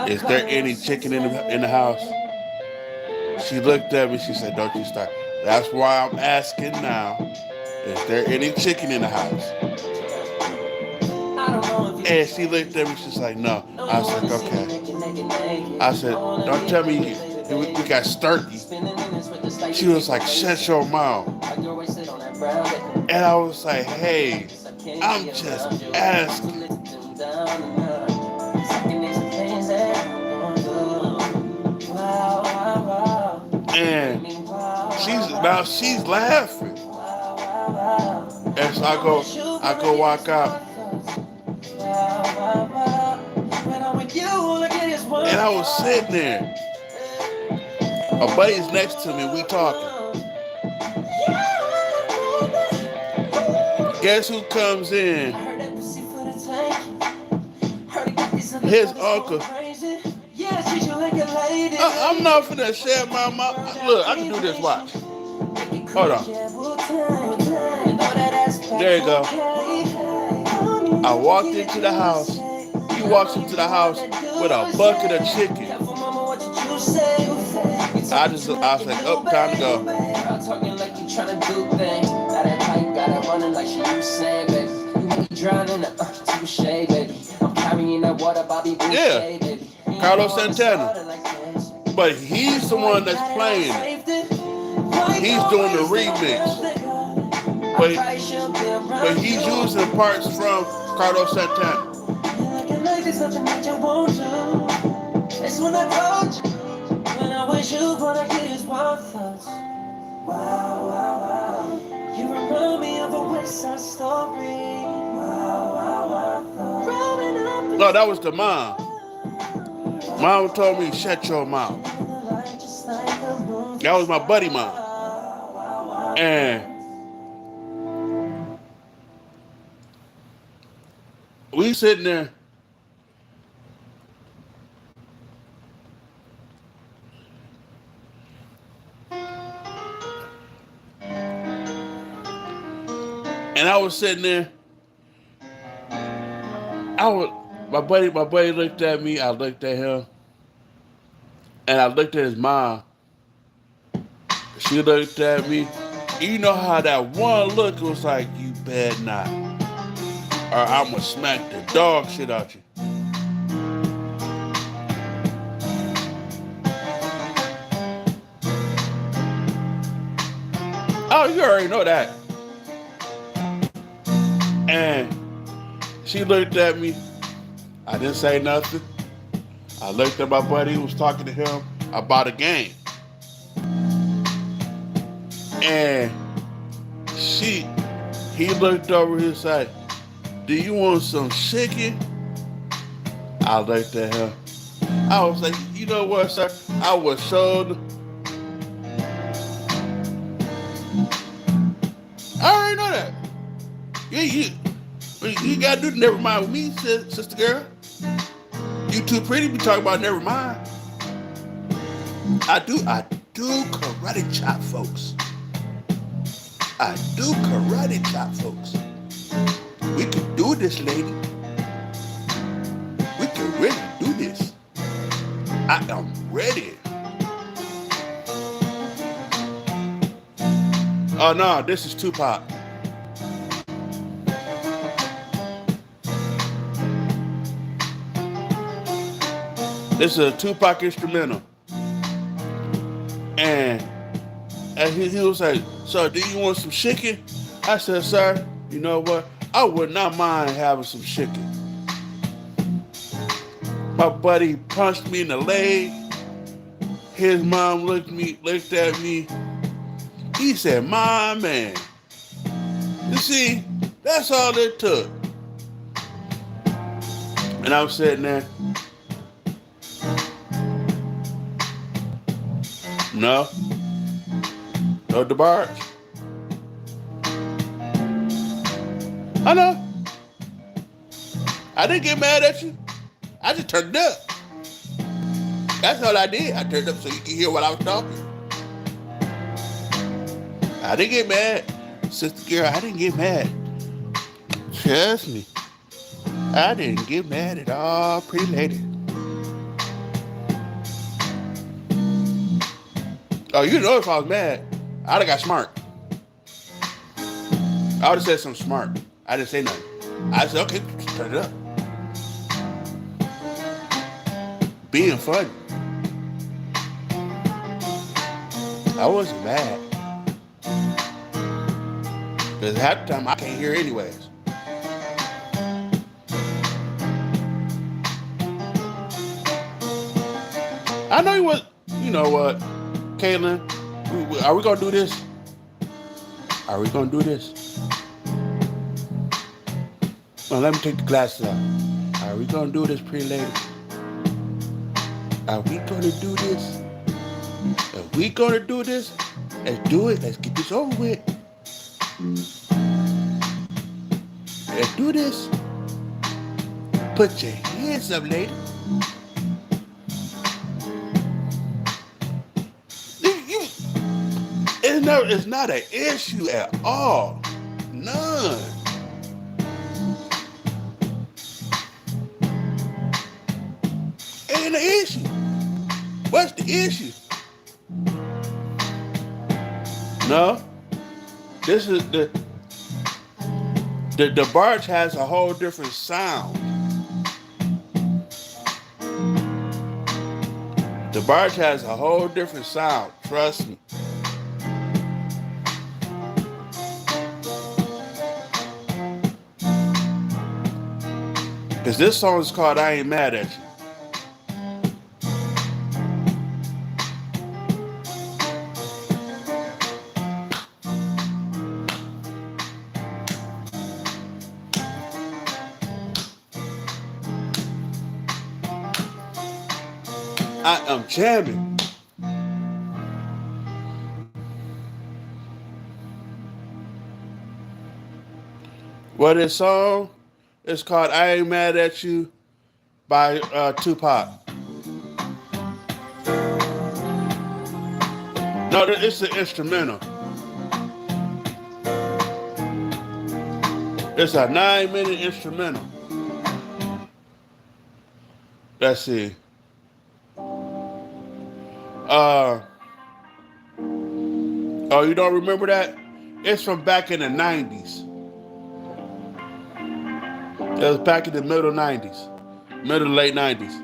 Is there any chicken in the house? She looked at me. She said, don't you start. That's why I'm asking now. Is there any chicken in the house? And she looked at me. She's like, no. I was like, okay. I said, don't tell me we got sturkey. She was like, shut your mouth. And I was like, hey, I'm just asking. And she's laughing. And so I go walk out. And I was sitting there. A buddy's next to me, we talking. Guess who comes in? His uncle. I'm not finna share my mouth. Look, I can do this, watch. Hold on. There you go. I walked into the house. He walks into the house with a bucket of chicken. I was like, oh, time to go. Talking like you trying to do things. Got that pipe, got it running like she was saying, baby. You make me drown in the touche, baby. I'm carrying that water, Bobby Boucher, baby. Carlos Santana. But he's the one that's playing it. He's doing the remix. But he's using parts from Carlos Santana. It's when I told you, when I wish you gonna get his wild thoughts. Wow, wow, wow. You remind me of a West Side Story. Wow, wow, wow. No, that was the mom. Mom told me, shut your mouth. That was my buddy mom. And we sitting there. And I was sitting there. My buddy looked at me. I looked at him. And I looked at his mom. She looked at me. You know how that one look was like, you better not. Or I'm going to smack the dog shit out you. Oh, you already know that. And she looked at me. I didn't say nothing. I looked at my buddy who was talking to him about a game. And he looked over his side. Do you want some chicken? I looked at him. I was like, you know what, sir? I was so... I already know that. You gotta do never mind with me, sister girl. You too pretty to be talking about never mind. I do karate chop, folks. I do karate chop, folks. We can do this, lady. We can really do this. I am ready. Oh no, this is Tupac. This is a Tupac instrumental. And he was like, sir, do you want some chicken? I said, sir, you know what? I would not mind having some chicken. My buddy punched me in the leg. His mom looked at me. He said, my man. You see, that's all it took. And I was sitting there. No DeBarge. I know. I didn't get mad at you. I just turned up. That's all I did. I turned up so you can hear what I was talking. I didn't get mad. Sister girl, I didn't get mad. Trust me. I didn't get mad at all, pretty lady. Oh, you know if I was mad, I'd have got smart. I would have said something smart. I didn't say nothing. I said, okay, turn it up. Being funny. I wasn't mad. Because half the time I can't hear anyways. I know you know what, Caitlin, are we going to do this? Are we going to do this? Well, let me take the glasses off. Are we going to do this, pretty lady? Are we going to do this? If we going to do this, let's do it. Let's get this over with. Let's do this. Put your hands up, lady. It's not an issue at all. None. Ain't an issue. What's the issue? No. This is the barge has a whole different sound. The barge has a whole different sound. Trust me. Because this song is called I Ain't Mad at You. I am jamming. Well, this song is called I Ain't Mad at You by Tupac. No, it's an instrumental. It's a 9-minute instrumental. Let's see. Oh, you don't remember that? It's from back in the 90s. It was back in the middle 90s. Middle to late 90s.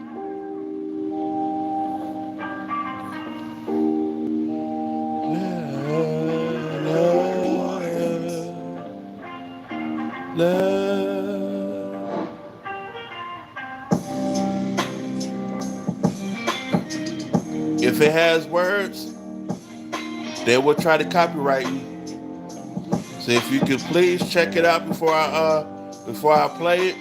If it has words, they will try to copyright me. So if you could please check it out before I play it.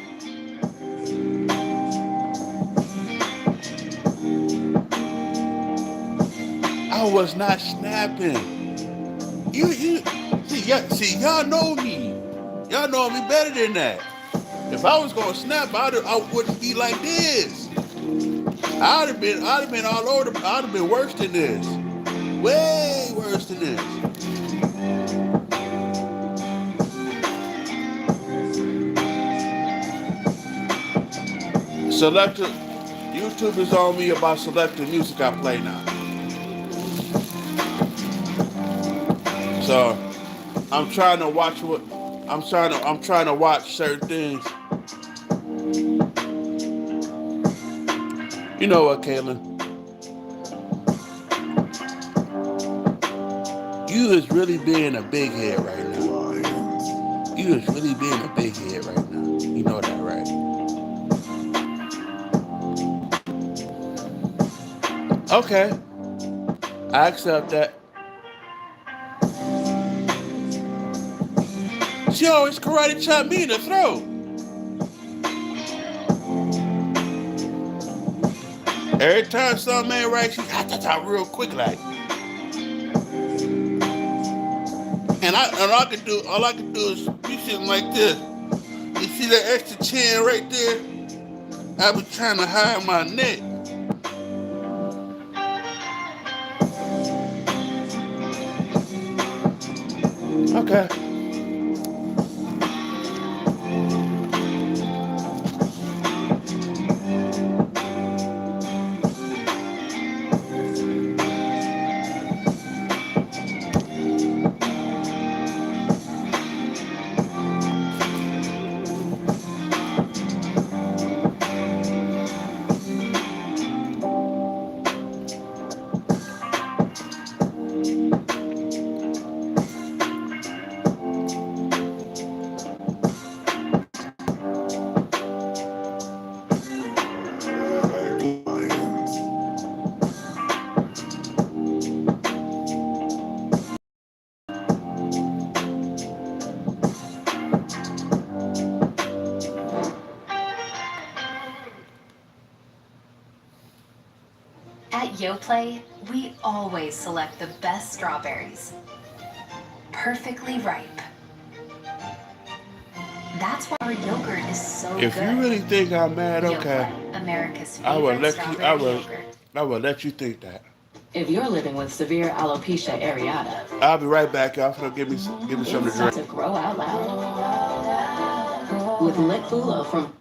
I was not snapping. See, y'all know me. Y'all know me better than that. If I was gonna snap, I wouldn't be like this. I'd have been all over. I'd have been worse than this. Way worse than this. YouTube is on me about selecting music I play now. So I'm trying to watch certain things. You know what, Caitlin? You is really being a big head right now. You is really being a big head right now. You know that, right? Okay. I accept that. She always karate chop me in the throat. Every time something ain't right, she talk real quick like. And all I can do is be sitting like this. You see that extra chin right there? I be trying to hide my neck. Okay. Yoplait, we always select the best strawberries. Perfectly ripe. That's why our yogurt is so If good. you really think I'm mad, okay, Yoplait, America's I will favorite let you. strawberry yogurt. I will let you think that. If you're living with severe alopecia areata, I'll be right back, y'all. So give me something to it's time drink. to grow out loud. With Litfulo from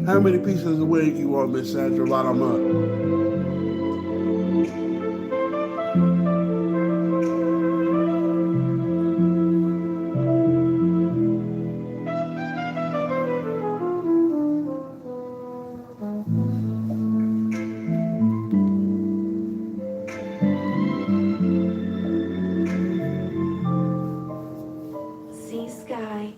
How many pieces of wing you want, Miss Sandra, while I'm up? Sea sky.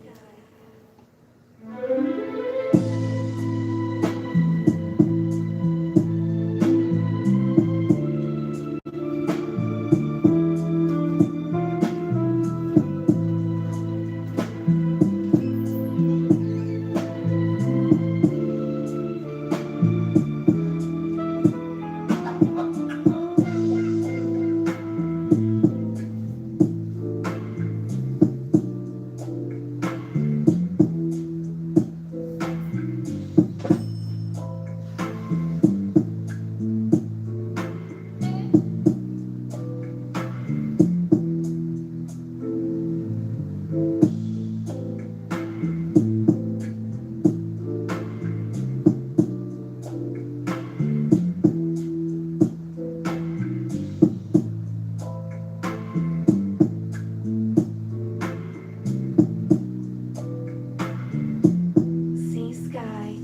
Sea sky.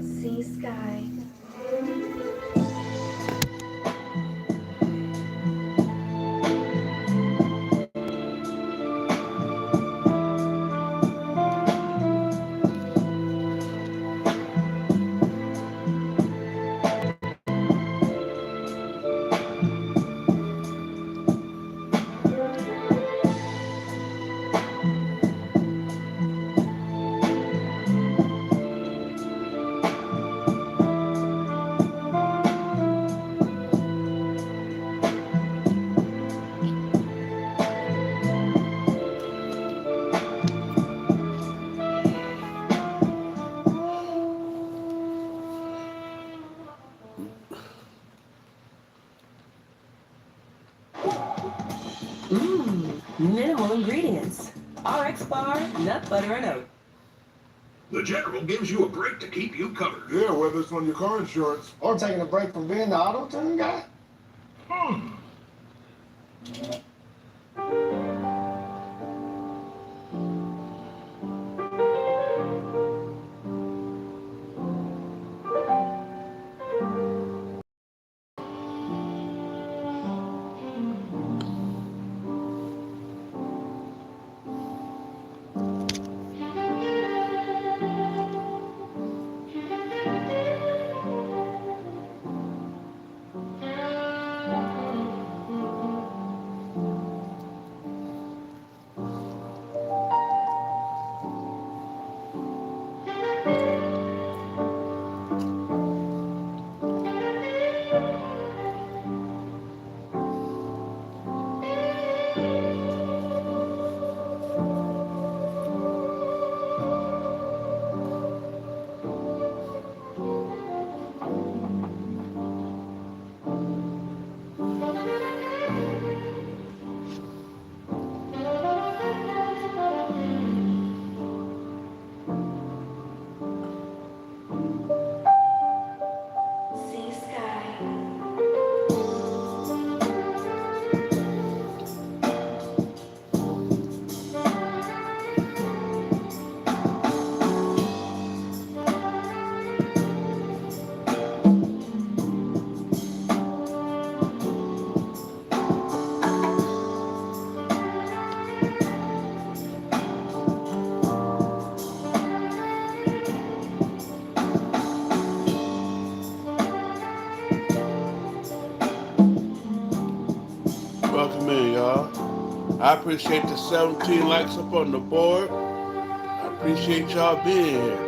Sea sky. minimal ingredients. RX bar, nut butter, and oat. The General gives you a break to keep you covered. Yeah, whether it's on your car insurance or taking a break from being the auto tuning guy. Sea sky. Welcome in, y'all. I appreciate the 17 likes up on the board. I appreciate y'all being here.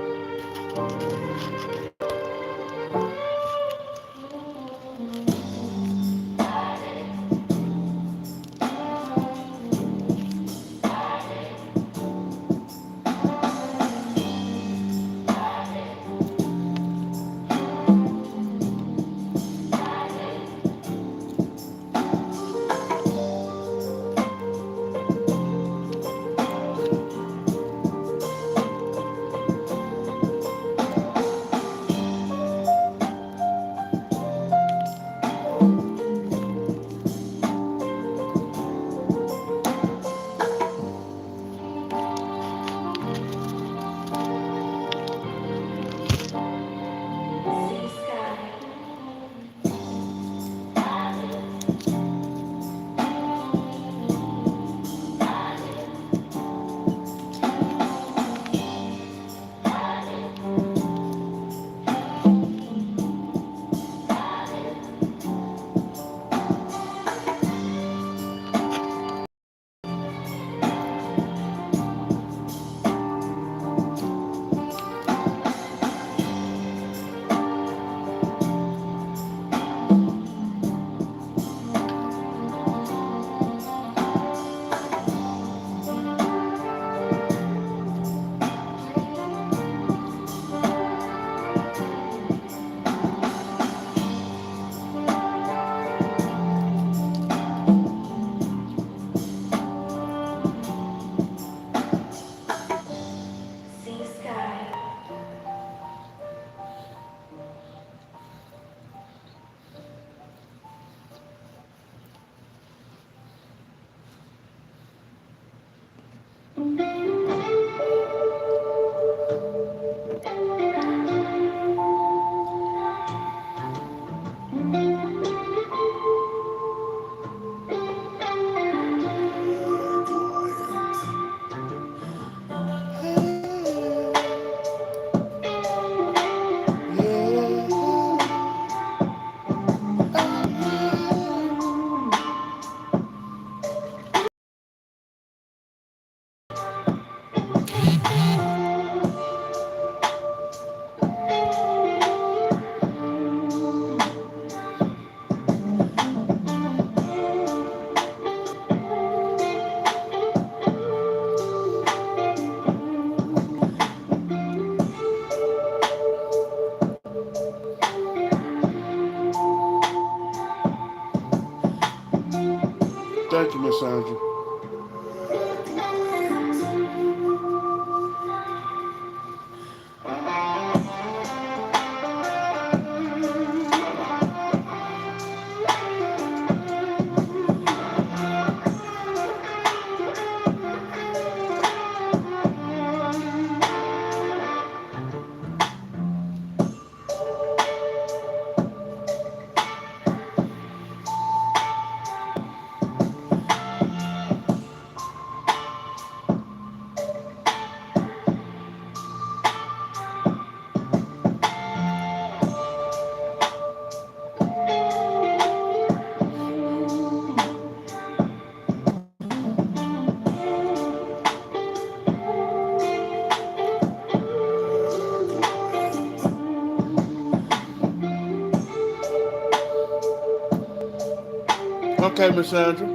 Okay, Miss Sandra.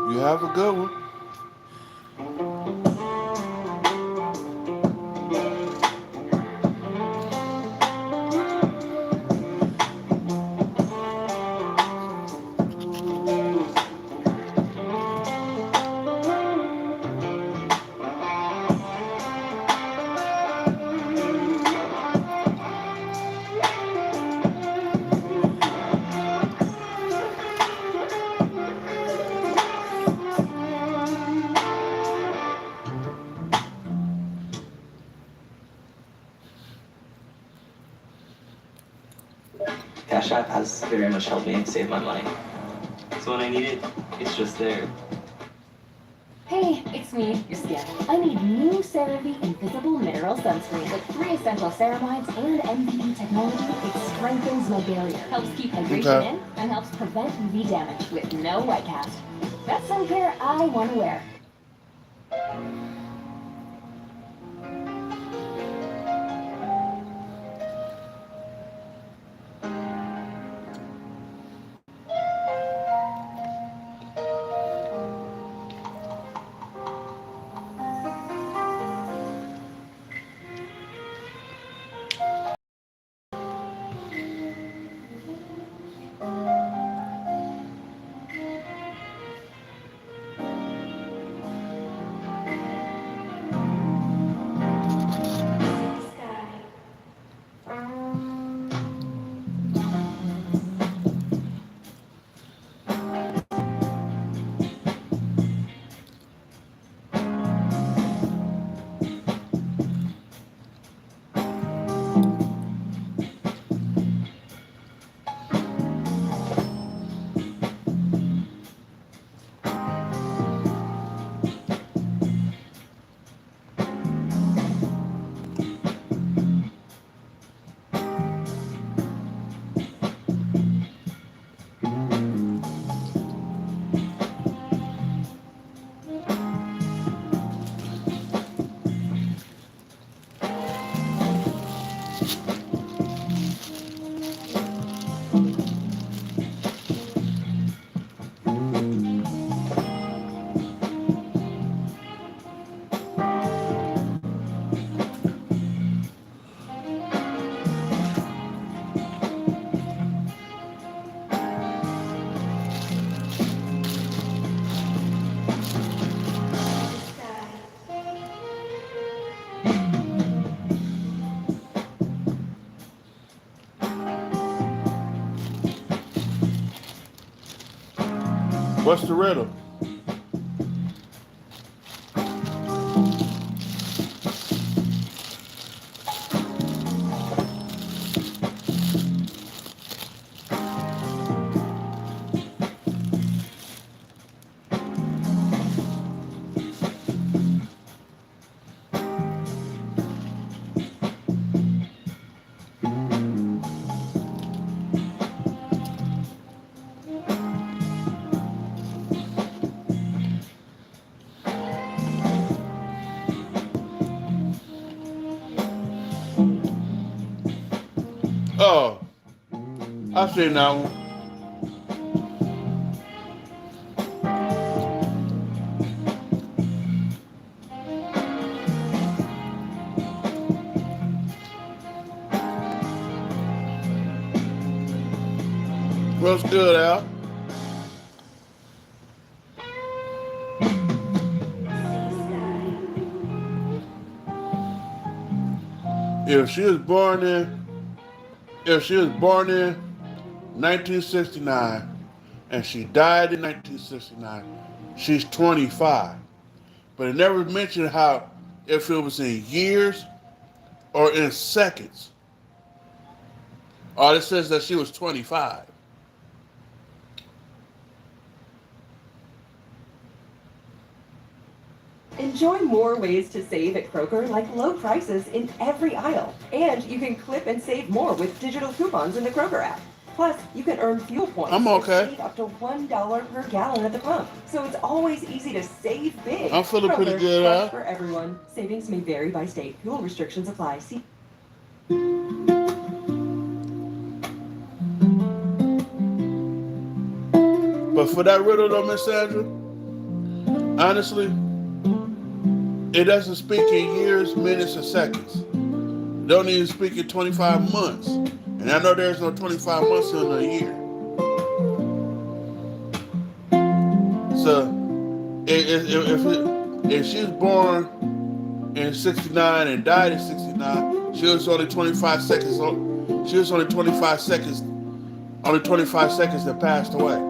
You have a good one. Cash App has very much helped me save my money. So when I need it, it's just there. Hey, it's me, your skin. I need new CeraVe Invisible Mineral Sunscreen with 3 essential ceramides and MVE technology. It strengthens my barrier, helps keep hydration in, and helps prevent UV damage with no white cast. That's sun care I want to wear. What's the riddle? Oh, I've seen that one. What's good, Al? If she was born in, if she was born in 1969 and she died in 1969, she's 25. But it never mentioned how if it was in years or in seconds. All it says that she was 25. Enjoy more ways to save at Kroger, like low prices in every aisle. And you can clip and save more with digital coupons in the Kroger app. Plus, you can earn fuel points. I'm okay. And save up to $1 per gallon at the pump. So it's always easy to save big. I'm feeling pretty Kroger, good, fresh huh? for everyone. Savings may vary by state. Fuel restrictions apply. See. But for that riddle though, Miss Sandra, honestly, it doesn't speak in years, minutes, or seconds. It don't even speak in 25 months. And I know there's no 25 months in a year. So if she was born in 69 and died in 69, she was only 25 seconds. She was only 25 seconds. Only 25 seconds that passed away.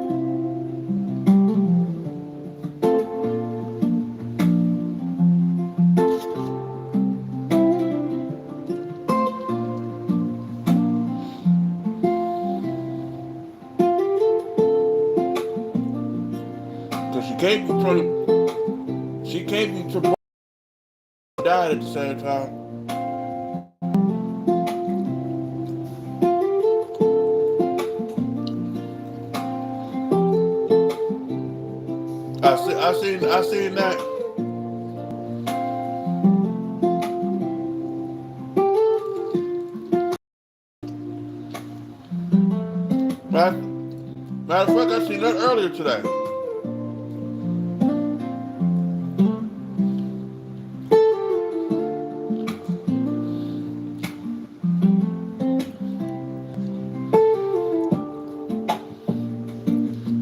She can't be to died at the same time. I seen that. Matter of fact, I seen that earlier today.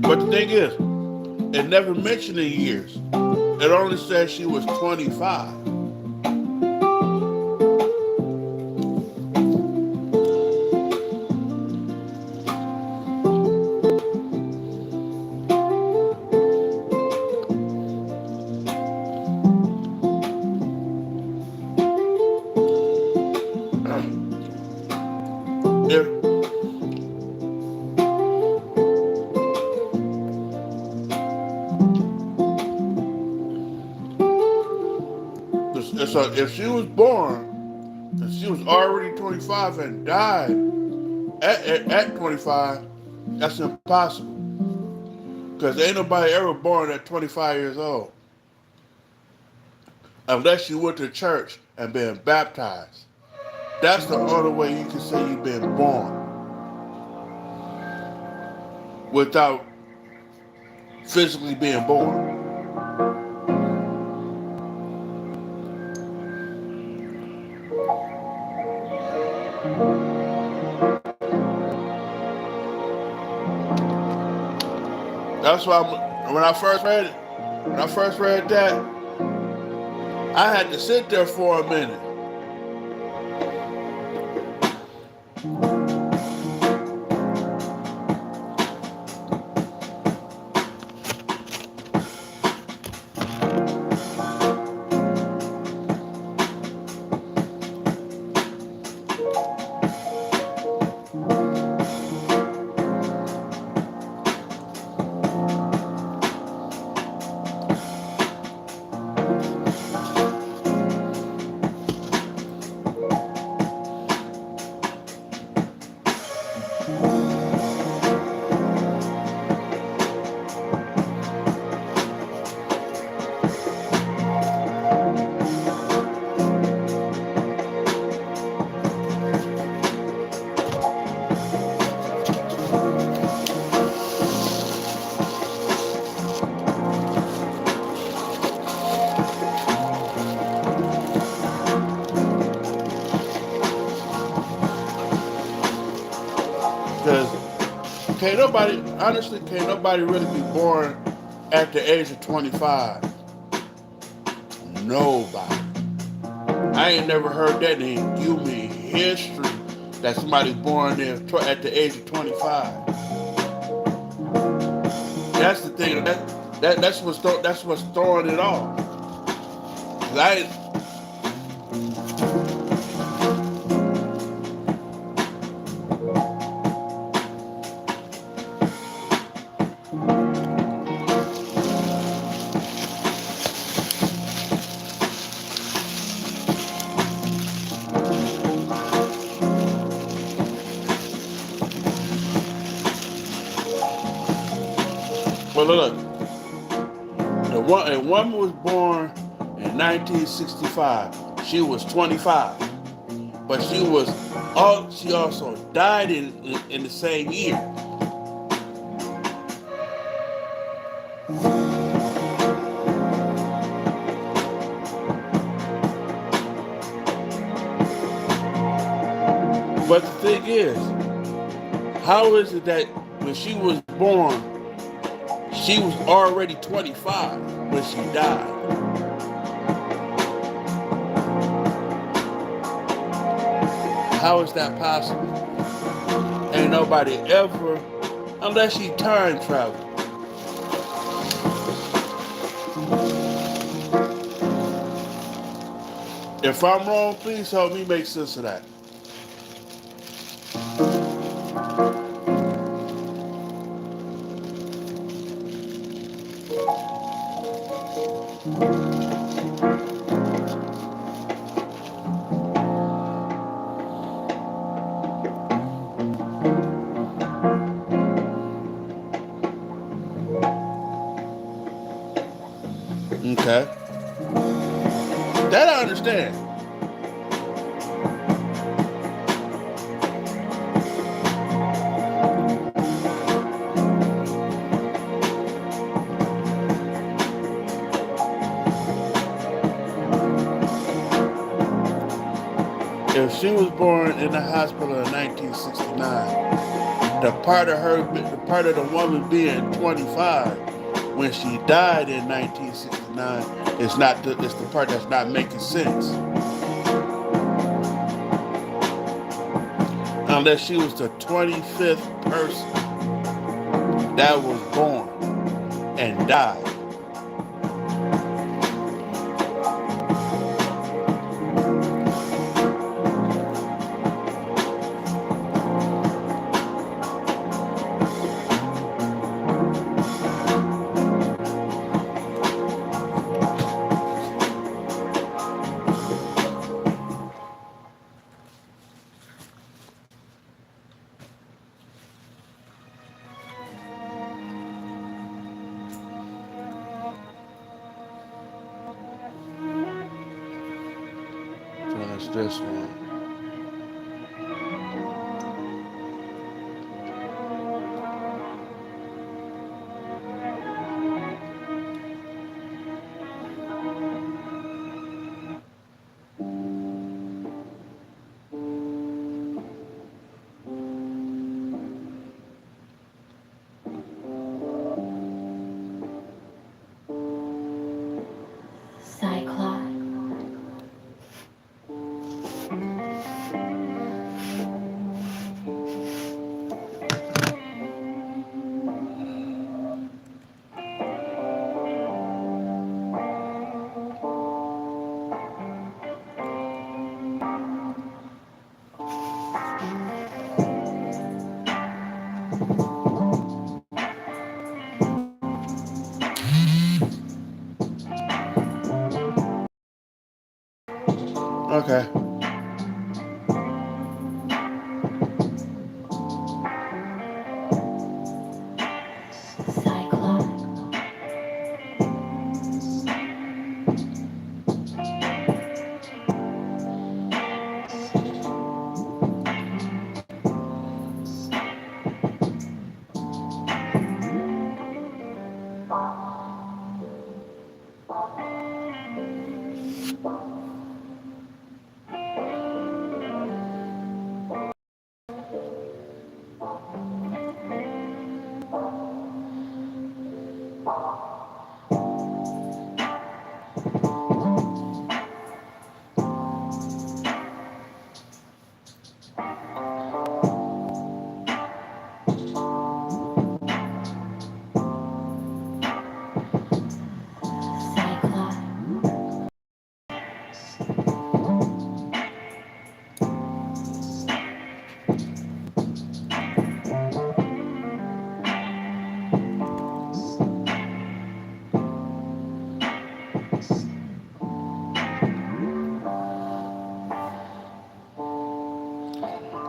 But the thing is, it never mentioned the years. It only said she was 25. So if she was born and she was already 25 and died at 25, that's impossible. Because ain't nobody ever born at 25 years old. Unless you went to church and been baptized. That's the only way you can say you've been born. Without physically being born. That's why when I first read that, I had to sit there for a minute. Can't nobody really be born at the age of 25. Nobody. I ain't never heard that in human history that somebody's born there at the age of 25. That's the thing. That's what's throwing it off. Well, look, a woman was born in 1965. She was 25, but she also died in the same year. But the thing is, how is it that when she was born, she was already 25 when she died? How is that possible? Ain't nobody ever, unless she time traveled. If I'm wrong, please help me make sense of that. Okay. That I understand. If she was born in the hospital in 1969, the part of the woman being 25 when she died in 1969 it's the part that's not making sense. Unless she was the 25th person that was born and died. So that's this one. Cyclops. Okay. Cyclops.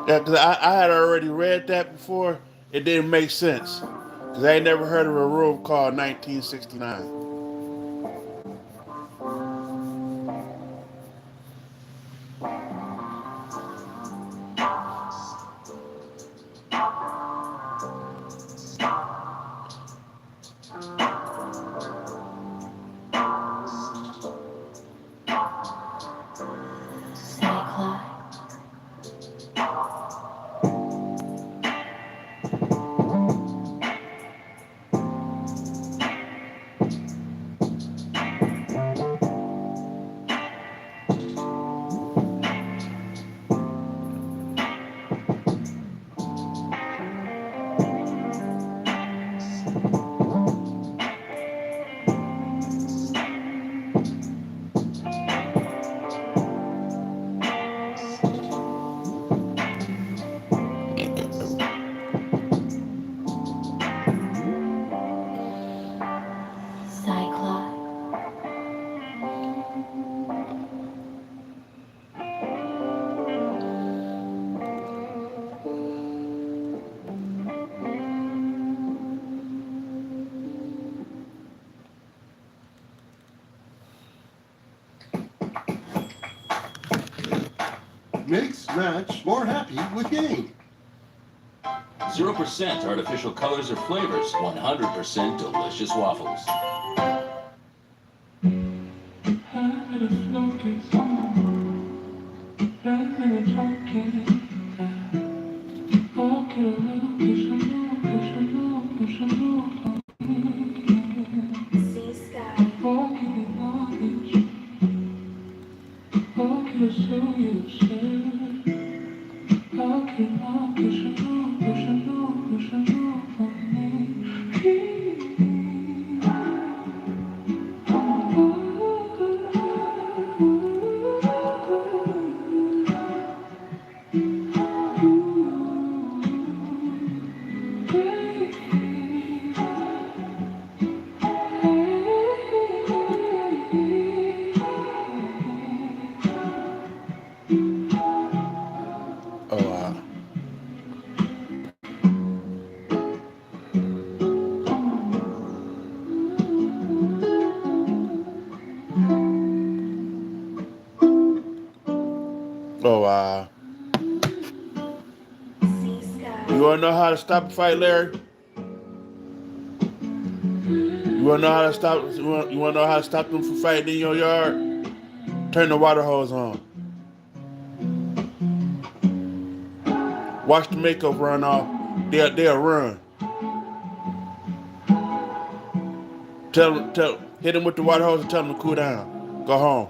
Yeah, because I had already read that before. It didn't make sense. Because I ain't never heard of a room called 1969. Cyclops. Mix, match, more happy with game. 0% artificial colors or flavors, 100% delicious waffles. Sea sky. Oh, wow. Oh, wow. Sea sky. You want to know how to stop a fight, Larry? You want to know how to stop? You want to know how to stop them from fighting in your yard? Turn the water hose on. Watch the makeup run off. They'll run. Hit them with the water hose and tell them to cool down. Go home.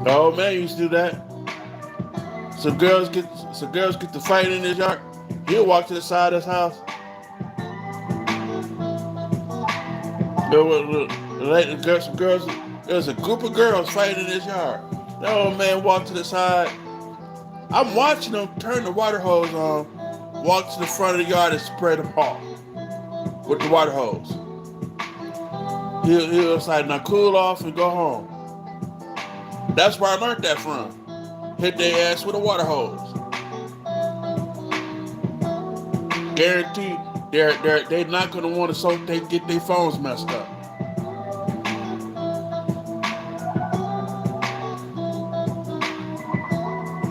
The old man used to do that. Some girls get to fight in his yard. He'll walk to the side of his house. There was a group of girls fighting in his yard. The old man walked to the side. I'm watching him turn the water hose on, walk to the front of the yard and spray them off with the water hose. He was like, now cool off and go home. That's where I learned that from. Hit their ass with a water hose. Guaranteed, they're not gonna want to so they get their phones messed up.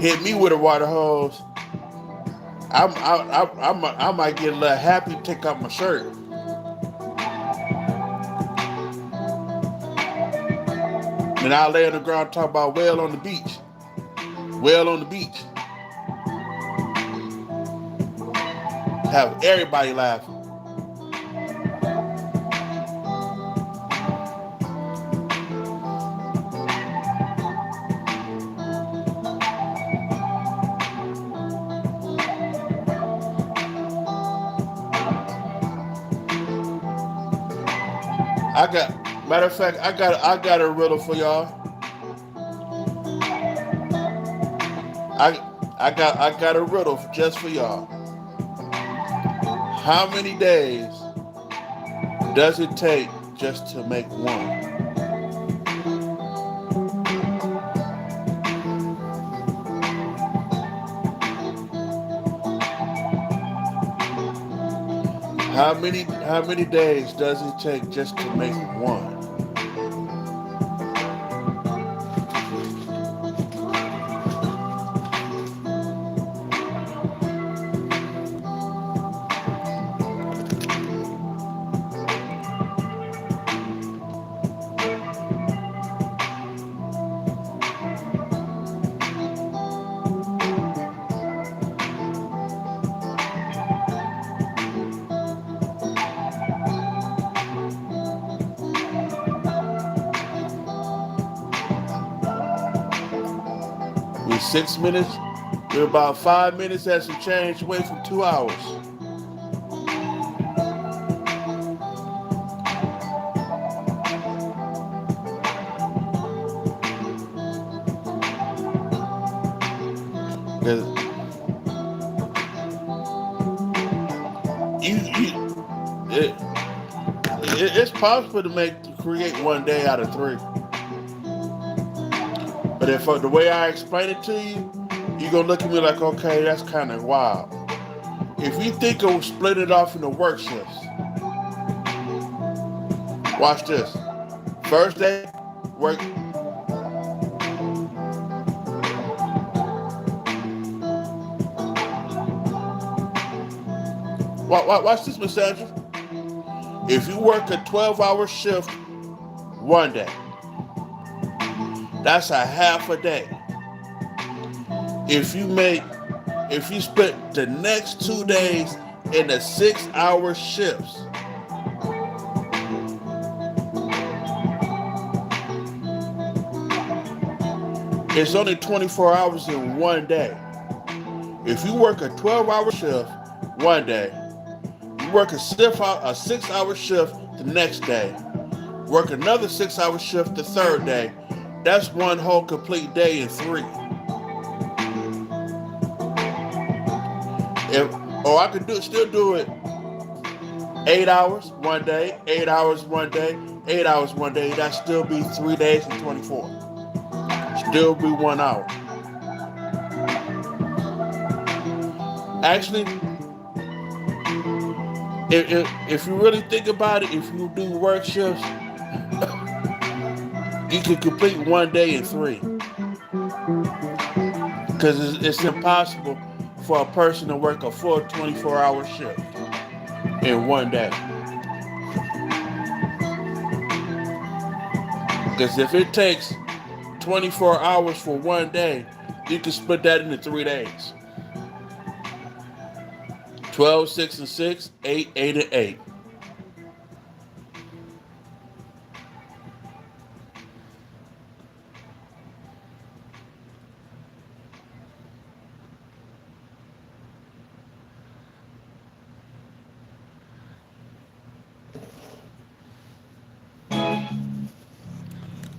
Hit me with a water hose. I might get a little happy, take off my shirt. And I'll lay on the ground and talk about whale on the beach. Whale on the beach. Have everybody laughing. I got matter of fact, I got a riddle for y'all. I got a riddle just for y'all. How many days does it take just to make one? How many days does it take just to make one? We're 6 minutes. We're about 5 minutes and some change away from 2 hours. It's possible to create one day out of 3. But if the way I explain it to you, you're going to look at me like, okay, that's kind of wild. If you think of split it off into work shifts, watch this. First day, work. Watch this, Miss Sandra. If you work a 12-hour shift one day, that's a half a day. If you split the next 2 days into 6-hour shifts, it's only 24 hours in one day. If you work a 12-hour shift one day, you work a 6-hour shift the next day, work another 6-hour shift the third day, that's one whole complete day in 3. Or I could still do it 8 hours one day, 8 hours one day, 8 hours one day. That'd still be 3 days and 24. Still be 1 hour. Actually, if you really think about it, if you do work shifts, you can complete 1 day in 3. Because it's impossible for a person to work a full 24-hour shift in 1 day. Because if it takes 24 hours for 1 day, you can split that into 3 days. 12, 6, and 6, 8, 8, and 8.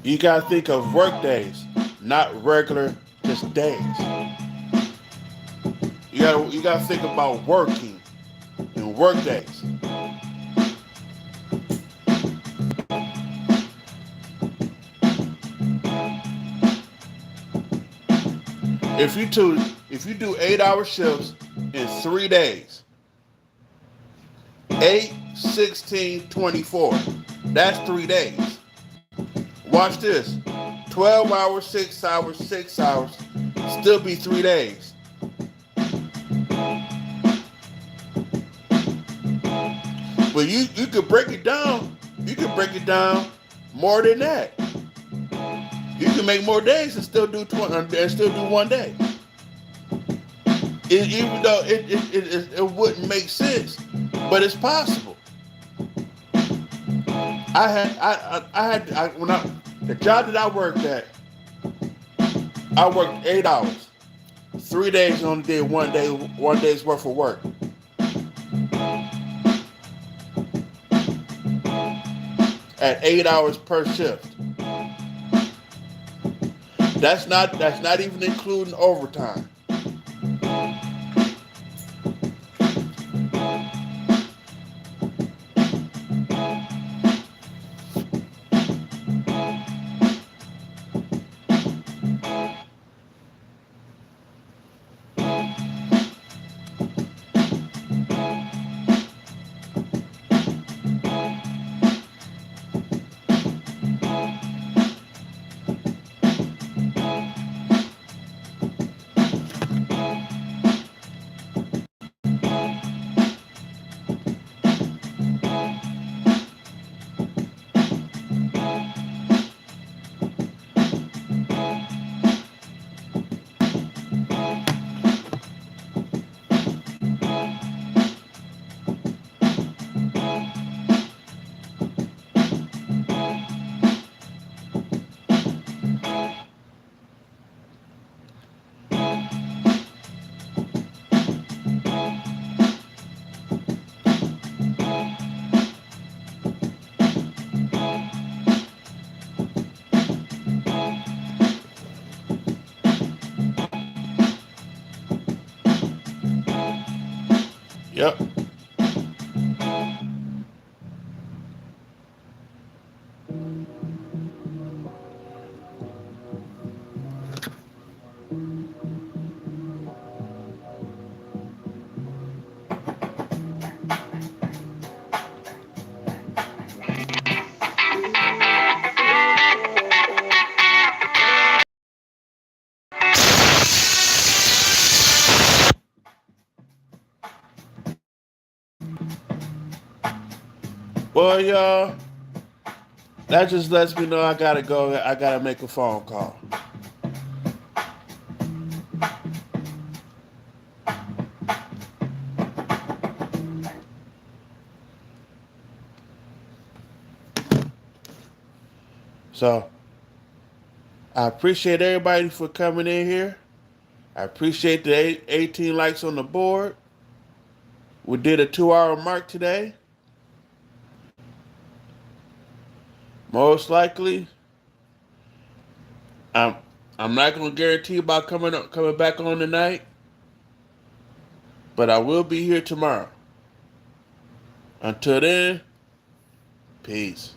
You gotta think of work days, not regular, just days. You gotta think about working and work days. If you do 8-hour shifts in 3 days, 8, 16, 24, that's 3 days. Watch this. 12 hours, 6 hours, 6 hours, still be 3 days. But you could break it down. You could break it down more than that. You can make more days and still do 1 day. Even though it wouldn't make sense, but it's possible. The job that I worked at, I worked 8 hours, 3 days and only did 1 day's worth of work. at 8 hours per shift. That's not even including overtime. Yep. Well, y'all, that just lets me know I gotta go. I gotta make a phone call. So, I appreciate everybody for coming in here. I appreciate the 18 likes on the board. We did a 2-hour mark today. Most likely, I'm not gonna guarantee about coming back on tonight, but I will be here tomorrow. Until then, peace.